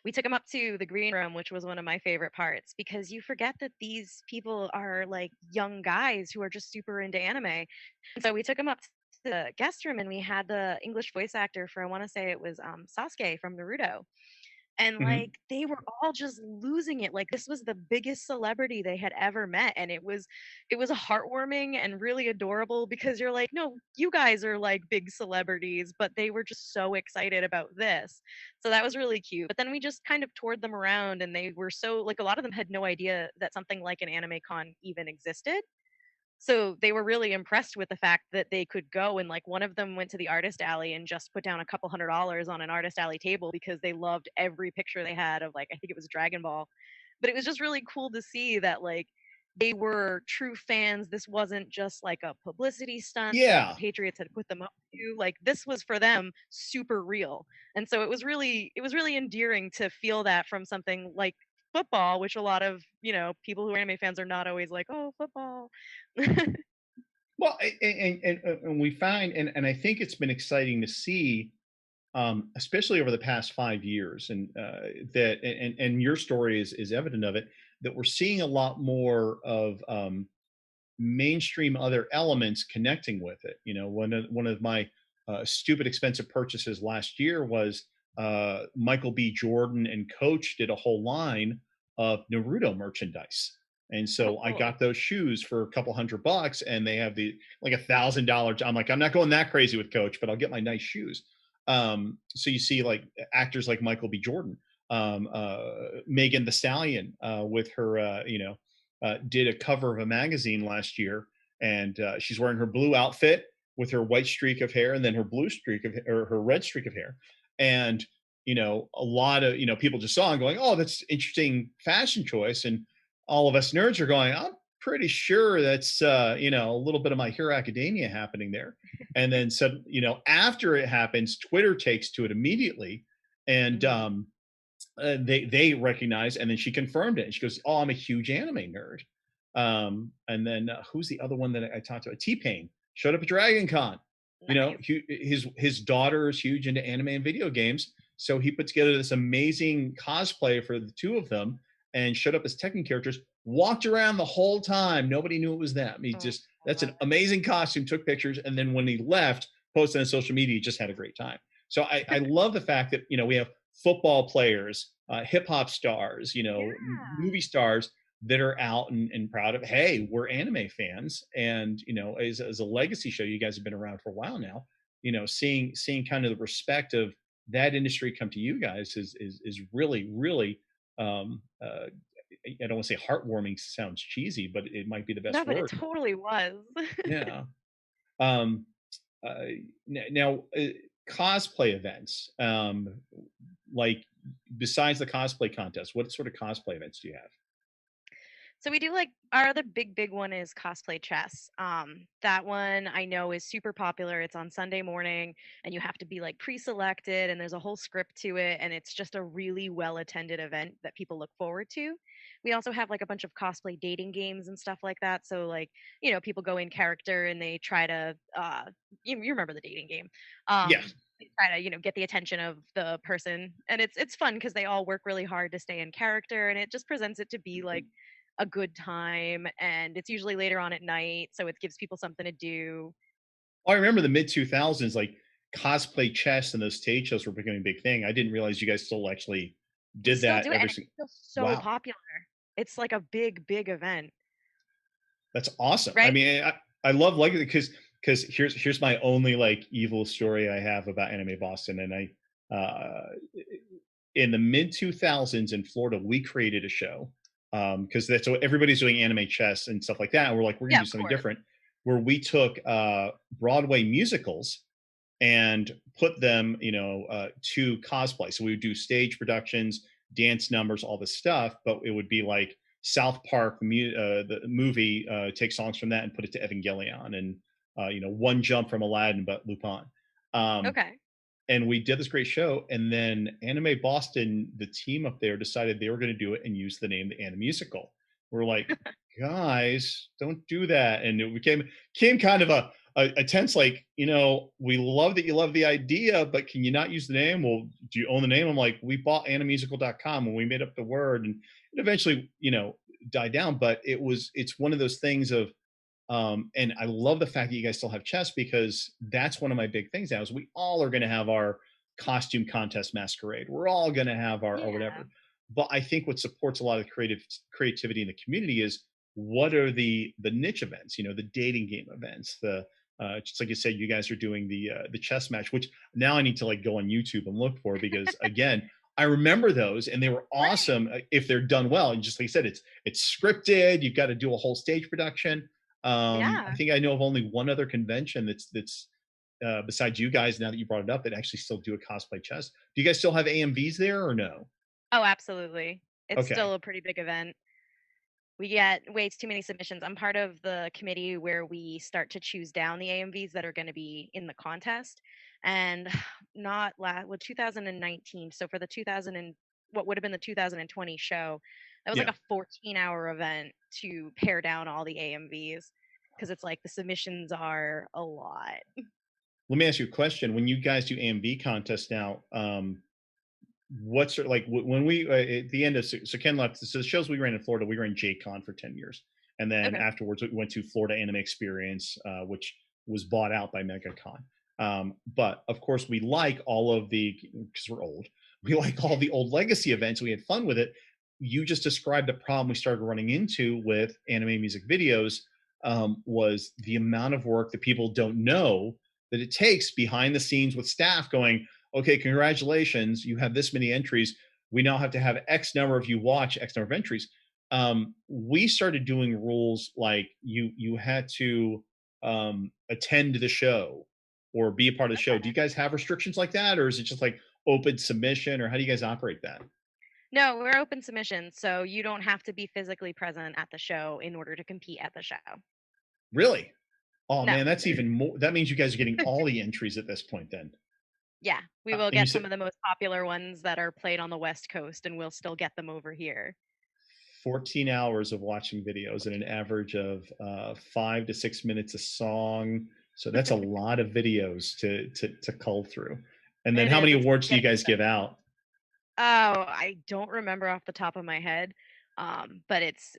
we took them up to the green room, which was one of my favorite parts because you forget that these people are like young guys who are just super into anime. And so we took them up to the guest room and we had the English voice actor for, I want to say it was Sasuke from Naruto. And Mhm. like they were all just losing it. Like this was the biggest celebrity they had ever met. And it was heartwarming and really adorable because you're like, no, you guys are like big celebrities, but they were just so excited about this. So that was really cute. But then we just kind of toured them around and they were so like a lot of them had no idea that something like an anime con even existed. So they were really impressed with the fact that they could go and like one of them went to the artist alley and just put down a couple $100 on an artist alley table because they loved every picture they had of like I think it was Dragon Ball. But it was just really cool to see that like they were true fans. This wasn't just like a publicity stunt that the Yeah. Patriots had put them up to. Like this was for them super real. And so it was really endearing to feel that from something like football, which a lot of, people who are anime fans are not always like, "Oh, football." Well, and we find, and I think it's been exciting to see, especially over the past 5 years, and that, and your story is evident of it, that we're seeing a lot more of mainstream other elements connecting with it. One of my stupid expensive purchases last year was Michael B. Jordan and Coach did a whole line of Naruto merchandise. And Oh, so I cool. got those shoes for a couple $100, and they have the like $1,000. I'm like, I'm not going that crazy with Coach, but I'll get my nice shoes. So you see like actors like Michael B. Jordan, Megan the Stallion, with her, did a cover of a magazine last year, and she's wearing her blue outfit with her white streak of hair, and then her blue streak of or her red streak of hair, and a lot of people just saw and going, "Oh, that's interesting fashion choice," and all of us nerds are going, "I'm pretty sure that's a little bit of My Hero Academia happening there." And then said, after it happens, Twitter takes to it immediately, and Mhm. they recognize, and then she confirmed it. And she goes, "Oh, I'm a huge anime nerd." And then who's the other one that I talked to? T Pain showed up at Dragon Con. Nice. His daughter is huge into anime and video games, so he put together this amazing cosplay for the two of them, and showed up as Tekken characters. Walked around the whole time, nobody knew it was them. He Oh, just That's an amazing costume. Took pictures, and then when he left, posted on social media, he just had a great time. So I love the fact that we have football players, hip hop stars, yeah. movie stars that are out and proud of, hey, we're anime fans. And, as a legacy show, you guys have been around for a while now, seeing kind of the respect of that industry come to you guys is really, really, I don't want to say heartwarming, sounds cheesy, but it might be the best No, but it word. totally was. Yeah. Um, uh, Now, cosplay events, like besides the cosplay contest, what sort of cosplay events do you have? So we do like our other big one is cosplay chess. That one I know is super popular. It's on Sunday morning and you have to be like pre-selected and there's a whole script to it and it's just a really well attended event that people look forward to. We also have like a bunch of cosplay dating games and stuff like that. So like, people go in character and they try to you remember the dating game. Yeah. They try to, get the attention of the person and it's fun because they all work really hard to stay in character and it just presents it to be like a good time, and it's usually later on at night, so it gives people something to do. Oh, I remember the mid 2000s, like cosplay chess and those stage shows were becoming a big thing. I didn't realize you guys still actually We did still that do it, and every it's single. still so Wow, popular. It's like a big event, that's awesome. I right? mean, I love like because here's my only like evil story I have about Anime Boston, and in the mid 2000s in Florida, we created a show, because that's what everybody's doing, anime chess and stuff like that. And we're like, we're gonna Yeah, do of something course. different, where we took Broadway musicals and put them, to cosplay. So we would do stage productions, dance numbers, all this stuff, but it would be like South Park, the movie, take songs from that and put it to Evangelion, and One Jump from Aladdin, but Lupin. Um, Okay. and we did this great show, and then Anime Boston, the team up there, decided they were going to do it and use the name the Animusical. We're like, guys, don't do that. And it became kind of a tent's like, we love that you love the idea, but can you not use the name? Well, do you own the name? I'm like, we bought animemusical.com when we made up the word, and it eventually, died down. But it's one of those things of, and I love the fact that you guys still have chess, because that's one of my big things now is we all are going to have our costume contest masquerade. We're all going to have our or Yeah. whatever. But I think what supports a lot of creativity in the community is what are the niche events, the dating game events, the just like you said, you guys are doing the chess match, which now I need to like go on YouTube and look for, because again, I remember those and they were awesome if they're done well. And just like you said, it's scripted. You've got to do a whole stage production. I Yeah. think I know of only one other convention that's besides you guys, now that you brought it up, that actually still do a cosplay chess. Do you guys still have AMVs there or no? Oh, absolutely. It's Okay. still a pretty big event. We get way too many submissions. I'm part of the committee where we start to choose down the AMVs that are going to be in the contest. And not 2019. So for the 2000 and what would have been the 2020 show, that was like Yeah. a 14-hour event to pare down all the AMVs because it's like the submissions are a lot. Let me ask you a question. When you guys do AMV contests now, what's like when we at the end of so Ken left, so the shows we ran in Florida, we ran JCon for 10 years, and then Okay. afterwards we went to Florida Anime Experience, which was bought out by MegaCon. But of course we like all of the, because we're old, we like all the old legacy events. We had fun with it. You just described the problem we started running into with anime music videos, was the amount of work that people don't know that it takes behind the scenes with staff going, okay, congratulations, you have this many entries. We now have to have X number of you watch X number of entries. We started doing rules like you had to attend the show or be a part of the show. Do you guys have restrictions like that, or is it just like open submission, or how do you guys operate that? No, we're open submission, so you don't have to be physically present at the show in order to compete at the show. Really? Oh No. man, that's even more. That means you guys are getting all the entries at this point then. Yeah, we will And you get said some of the most popular ones that are played on the West Coast, and we'll still get them over here. 14 hours of watching videos at an average of 5 to 6 minutes a song. So that's a lot of videos to cull through. And then It how is. many It's awards do you getting guys give out? Oh, I don't remember off the top of my head, but it's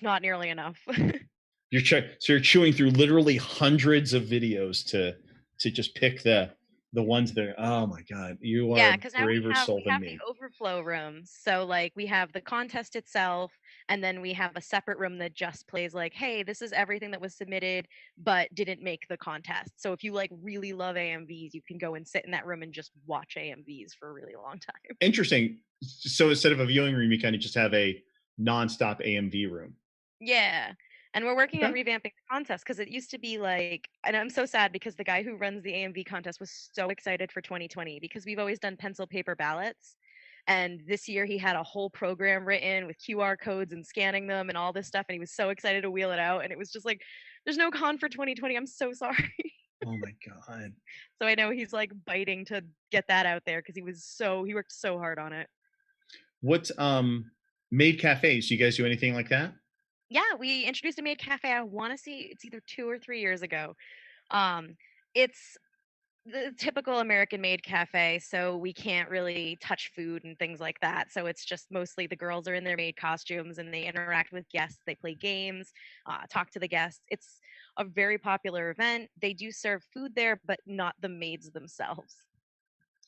not nearly enough. So you're chewing through literally hundreds of videos to just pick the ones that are, oh my God, you are Yeah, a because now braver soul we than have the me. overflow rooms. So like we have the contest itself, and then we have a separate room that just plays like, hey, this is everything that was submitted but didn't make the contest. So if you like really love AMVs, you can go and sit in that room and just watch AMVs for a really long time. Interesting. So instead of a viewing room, you kind of just have a nonstop AMV room. Yeah. And we're working on Okay. revamping the contest because it used to be like, and I'm so sad because the guy who runs the AMV contest was so excited for 2020 because we've always done pencil paper ballots. And this year he had a whole program written with QR codes and scanning them and all this stuff. And he was so excited to wheel it out. And it was just like, there's no con for 2020. I'm so sorry. Oh my God. So I know he's like biting to get that out there because he worked so hard on it. What maid cafes? Do you guys do anything like that? Yeah, we introduced a maid cafe. I want to see it's either 2 or 3 years ago. Um, it's the typical American made cafe, so we can't really touch food and things like that. So it's just mostly the girls are in their maid costumes and they interact with guests. They play games, talk to the guests. It's a very popular event. They do serve food there, but not the maids themselves.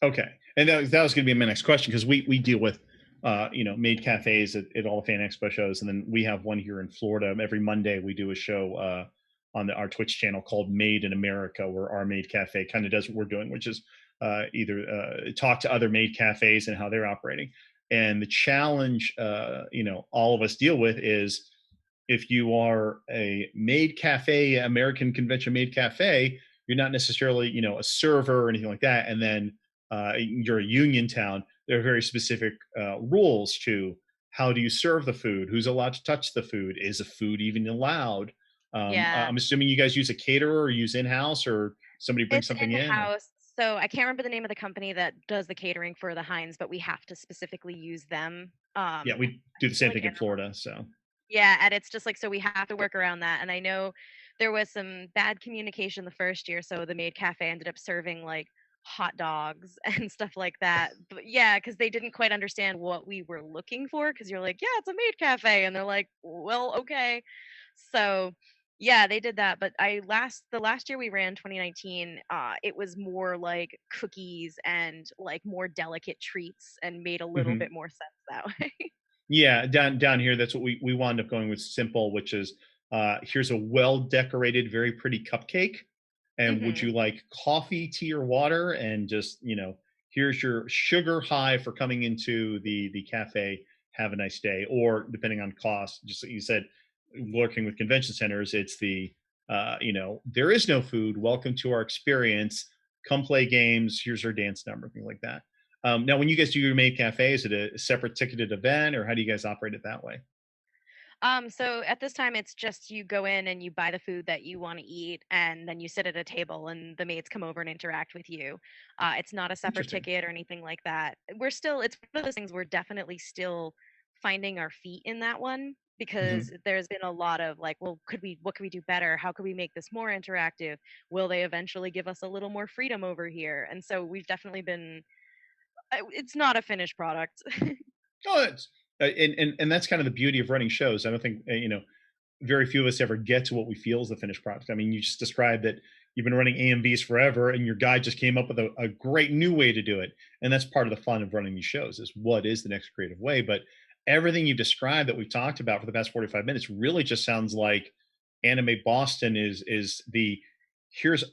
Okay, and that was going to be my next question, because we deal with maid cafes at all the Fan Expo shows, and then we have one here in Florida. Every Monday we do a show on our Twitch channel called Made in America, where our maid cafe kind of does what we're doing, which is either talk to other maid cafes and how they're operating. And the challenge all of us deal with is, if you are a maid cafe, American convention maid cafe, you're not necessarily a server or anything like that, and then you're a union town. There are very specific rules to how do you serve the food, who's allowed to touch the food, is the food even allowed. Yeah, I'm assuming you guys use a caterer or use in-house, or somebody brings it's something in in, or house. So I can't remember the name of the company that does the catering for the Heinz, but we have to specifically use them. yeah, we I do the feel same like thing in Florida. So Yeah, and it's just like so we have to work around that. And I know there was some bad communication the first year, so the maid cafe ended up serving like hot dogs and stuff like that. But yeah, because they didn't quite understand what we were looking for. Because you're like, yeah, it's a maid cafe, and they're like, well, okay. So yeah, they did that. But the last year we ran 2019, it was more like cookies and like more delicate treats, and made a little Hmm. bit more sense that way. Yeah, down here, that's what we wound up going with simple, which is here's a well decorated, very pretty cupcake, and would Hmm. you like coffee, tea, or water? And just here's your sugar high for coming into the cafe. Have a nice day. Or depending on cost, just like you said, working with convention centers, it's the there is no food. Welcome to our experience. Come play games. Here's our dance number, thing like that. Now, when you guys do your maid cafe, is it a separate ticketed event, or how do you guys operate it that way? So at this time, it's just you go in and you buy the food that you want to eat, and then you sit at a table, and the maids come over and interact with you. It's not a separate Interesting. ticket or anything like that. It's one of those things we're definitely still finding our feet in that one because Hmm. there's been a lot of like, well, what could we do better? How could we make this more interactive? Will they eventually give us a little more freedom over here? And so we've definitely been, it's not a finished product. Oh, it's and that's kind of the beauty of running shows. I don't think very few of us ever get to what we feel is the finished product. I mean, you just described that you've been running AMVs forever, and your guy just came up with a great new way to do it. And that's part of the fun of running these shows is what is the next creative way. But everything you've described that we've talked about for the past 45 minutes really just sounds like Anime Boston is the here's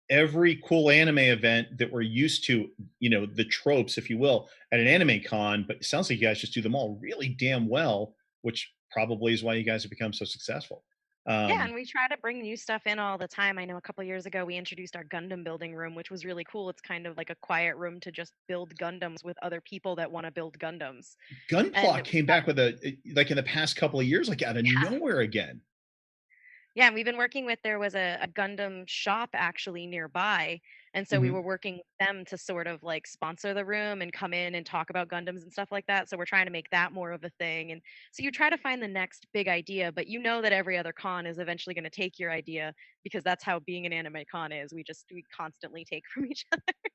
every cool anime event that we're used to, the tropes, if you will, at an anime con, but it sounds like you guys just do them all really damn well, which probably is why you guys have become so successful. Yeah, Um, and we try to bring new stuff in all the time. I know a couple years ago we introduced our Gundam building room, which was really cool. It's kind of like a quiet room to just build Gundams with other people that want to build Gundams. And Gunpla we came back with like in the past couple of years, like out of yeah, nowhere again. yeah, and we've been working with there was a Gundam shop actually nearby. And so we were Hmm. working with them to sort of like sponsor the room and come in and talk about Gundams and stuff like that. So we're trying to make that more of a thing. And so you try to find the next big idea, but you know that every other con is eventually going to take your idea because that's how being an anime con is. We constantly take from each other because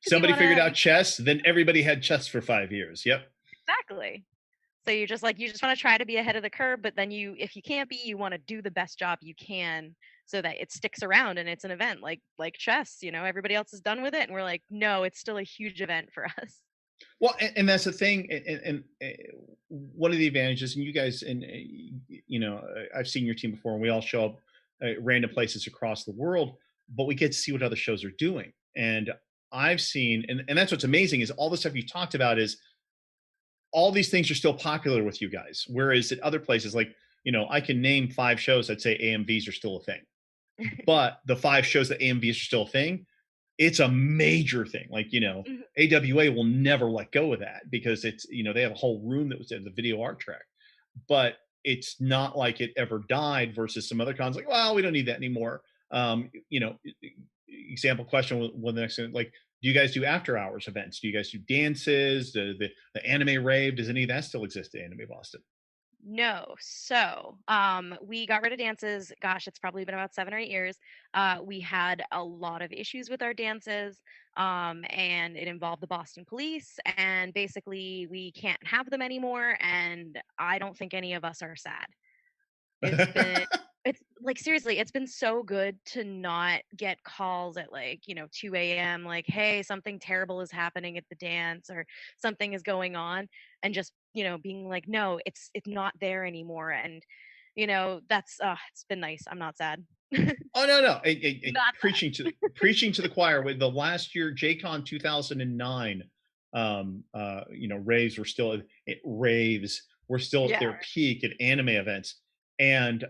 Somebody figured you out chess, then everybody had chess for 5 years. Yep. exactly. So you're just like you just want to try to be ahead of the curve, but then if you can't be, you want to do the best job you can so that it sticks around and it's an event like chess. Everybody else is done with it, and we're like, no, it's still a huge event for us. Well, and that's the thing, one of the advantages, and you guys, and I've seen your team before, and we all show up at random places across the world, but we get to see what other shows are doing. And I've seen, and that's what's amazing is all the stuff you talked about is all these things are still popular with you guys. Whereas at other places, like, I can name 5 shows that say AMVs are still a thing, but the 5 shows that AMVs are still a thing, it's a major thing. Like, Mhm. AWA will never let go of that because it's, they have a whole room that was the video art track, but it's not like it ever died versus some other cons like, well, we don't need that anymore. Example question when the next thing, like, do you guys do after hours events? Do you guys do dances? The anime rave? Does any of that still exist at Anime Boston? No. So, we got rid of dances. Gosh, it's probably been about 7 or 8 years. We had a lot of issues with our dances, and it involved the Boston police. And basically, we can't have them anymore. And I don't think any of us are sad. It's been it's like seriously, it's been so good to not get calls at like, 2 a.m. like, hey, something terrible is happening at the dance or something is going on and just, being like, no, it's not there anymore. And, that's it's been nice. I'm not sad. Oh, no. Not Preaching to the choir. With the last year, JCon 2009, raves were still raves were still at yeah. their peak at anime events, and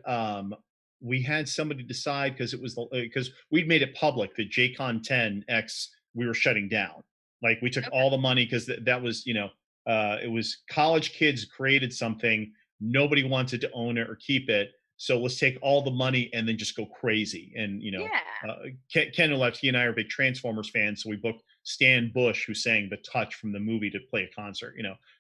we had somebody decide because it was because we'd made it public that JCon 10X we were shutting down. Like we took Okay. all the money because that was it was college kids created something, nobody wanted to own it or keep it, so let's take all the money and then just go crazy. And Yeah. Ken Olef, he and I are big Transformers fans, so we booked Stan Bush, who sang "The Touch" from the movie, to play a concert.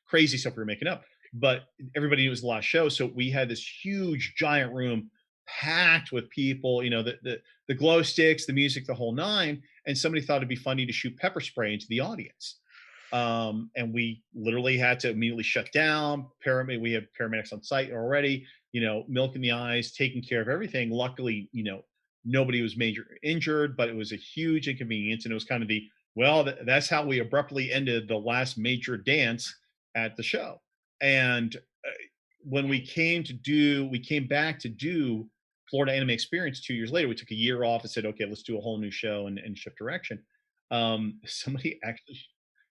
Crazy stuff we were making up. But everybody knew it was the last show, so we had this huge, giant room packed with people, the glow sticks, the music, the whole nine. And somebody thought it'd be funny to shoot pepper spray into the audience. And we literally had to immediately shut down. We have paramedics on site already, milking the eyes, taking care of everything. Luckily, nobody was major injured, but it was a huge inconvenience. And it was kind of that's how we abruptly ended the last major dance at the show. And when we came back to do Florida Anime Experience 2 years later, we took a year off and said, okay, let's do a whole new show and shift direction. Somebody actually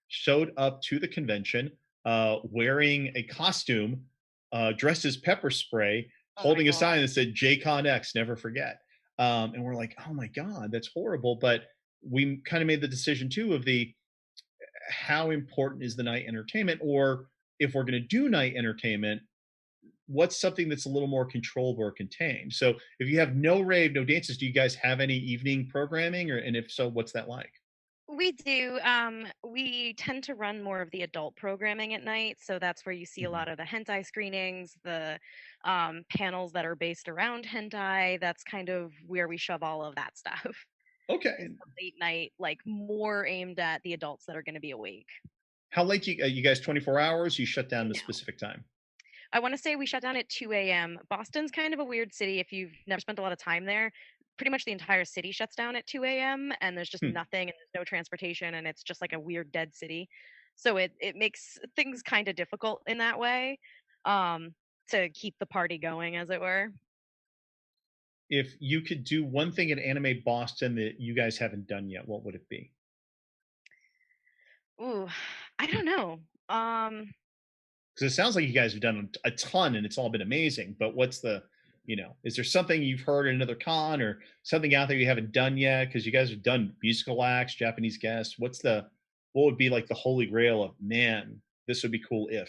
showed up to the convention wearing a costume, dressed as Pepper Spray, holding a sign that said JCon X, never forget. And we're like, oh my God, that's horrible. But we kind of made the decision too of how important is the night entertainment, or if we're going to do night entertainment, what's something that's a little more controllable or contained? So if you have no rave, no dances, do you guys have any evening programming, and if so, what's that like? We do. We tend to run more of the adult programming at night. So that's where you see a lot of the hentai screenings, the panels that are based around hentai. That's kind of where we shove all of that stuff. Okay. It's the late night, like more aimed at the adults that are going to be awake. How late do you guys 24 hours? You shut down at a specific time? I want to say we shut down at 2 a.m. Boston's kind of a weird city. If you've never spent a lot of time there, pretty much the entire city shuts down at 2 a.m. and there's just nothing, and there's no transportation, and it's just like a weird dead city. So it makes things kind of difficult in that way, to keep the party going, as it were. If you could do one thing at Anime Boston that you guys haven't done yet, what would it be? Ooh, I don't know. Because it sounds like you guys have done a ton and it's all been amazing, but what's is there something you've heard at another con or something out there you haven't done yet? Because you guys have done musical acts, Japanese guests. What would be like the holy grail of, man, this would be cool if?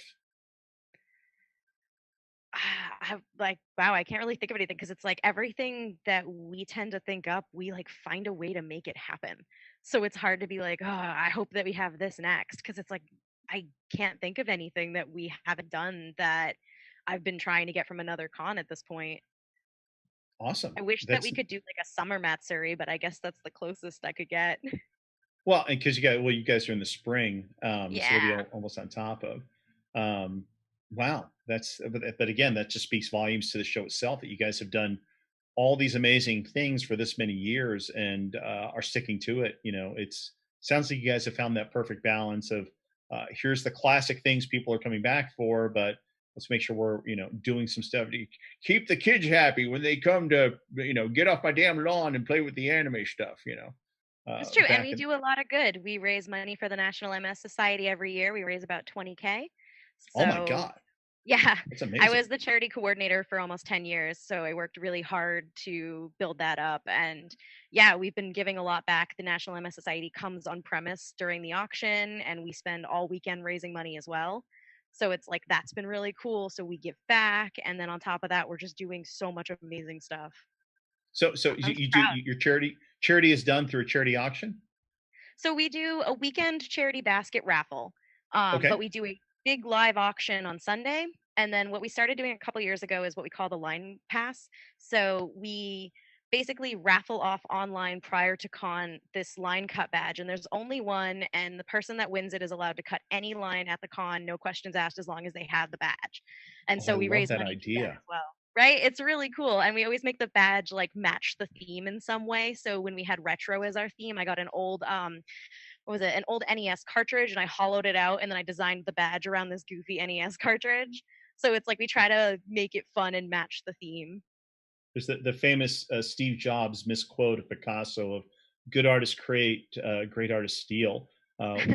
Wow, I can't really think of anything, because it's like everything that we tend to think up, we like find a way to make it happen. So it's hard to be like, oh, I hope that we have this next, because it's like I can't think of anything that we haven't done that I've been trying to get from another con at this point. Awesome. I wish that we could do like a summer Matsuri, but I guess that's the closest I could get. Well, and because you guys are in the spring, so we'll be almost on top of. Wow, but again, that just speaks volumes to the show itself, that you guys have done all these amazing things for this many years and are sticking to it. Sounds like you guys have found that perfect balance of here's the classic things people are coming back for, but let's make sure we're doing some stuff to keep the kids happy when they come to get off my damn lawn and play with the anime stuff. It's true, and we do a lot of good. We raise money for the National MS Society every year. We raise about $20K. So, oh my God. Yeah, that's amazing. I was the charity coordinator for almost 10 years, so I worked really hard to build that up. And yeah, we've been giving a lot back. The National MS Society comes on premise during the auction, and we spend all weekend raising money as well. So it's like, that's been really cool. So we give back, and then on top of that, we're just doing so much amazing stuff. So you do your charity is done through a charity auction? So we do a weekend charity basket raffle, okay. But we do a big live auction on Sunday. And then what we started doing a couple years ago is what we call the line pass. So we basically raffle off online prior to con this line cut badge, and there's only one, and the person that wins it is allowed to cut any line at the con, no questions asked, as long as they have the badge. And so we raise that money idea as well. Right? It's really cool. And we always make the badge like match the theme in some way. So when we had retro as our theme, I got an old an old NES cartridge, and I hollowed it out, and then I designed the badge around this goofy NES cartridge. So it's like we try to make it fun and match the theme. There's the famous Steve Jobs misquote of Picasso of "Good artists create, great artists steal."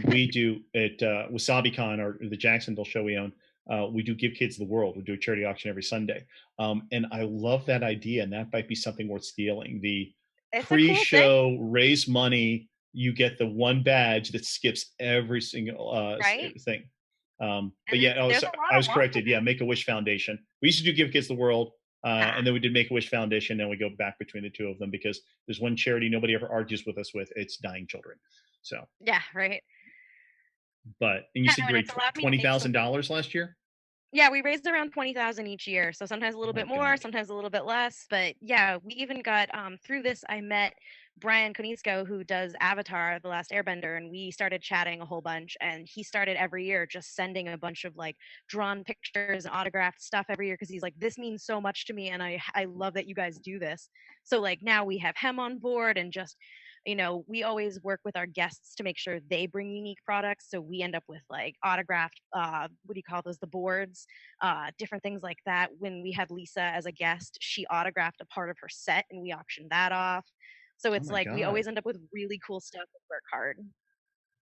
We do at Wasabi Con, or the Jacksonville show we own. We do Give Kids the World. We do a charity auction every Sunday. And I love that idea, and that might be something worth stealing. The pre-show, cool raise money, you get the one badge that skips every single thing. But yeah, I was corrected. Yeah, Make-A-Wish Foundation. We used to do Give Kids the World, and then we did Make-A-Wish Foundation, and we go back between the two of them because there's one charity nobody ever argues with us with. It's dying children. So yeah, right. But and you said you raised $20,000 last year? Yeah, we raised around 20,000 each year. So sometimes a Oh little my bit more, God. sometimes a little bit less. But yeah, we even got through this, I met Brian Konietzko, who does Avatar, The Last Airbender, and we started chatting a whole bunch. And he started every year just sending a bunch of like drawn pictures and autographed stuff every year because he's like, this means so much to me, and I love that you guys do this. So like now we have him on board, and just we always work with our guests to make sure they bring unique products. So we end up with like autographed, what do you call those? The boards, different things like that. When we had Lisa as a guest, she autographed a part of her set and we auctioned that off. So Oh it's my like we God. always end up with really cool stuff and work hard.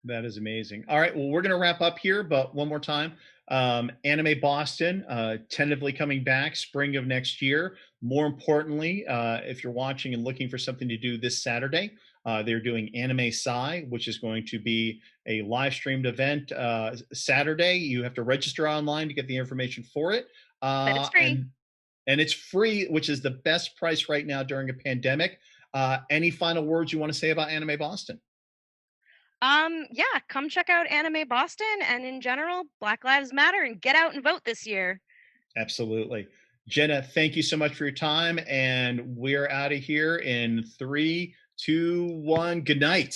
That is amazing. All right. Well, we're going to wrap up here, but one more time. Anime Boston, tentatively coming back spring of next year. More importantly, if you're watching and looking for something to do this Saturday, they're doing Anime Sci, which is going to be a live streamed event Saturday. You have to register online to get the information for it. But it's free. And it's free, which is the best price right now during a pandemic. Any final words you want to say about Anime Boston? Yeah, come check out Anime Boston, and in general, Black Lives Matter, and get out and vote this year. Absolutely. Jenna, thank you so much for your time. And we're out of here in 3, 2, 1. Good night.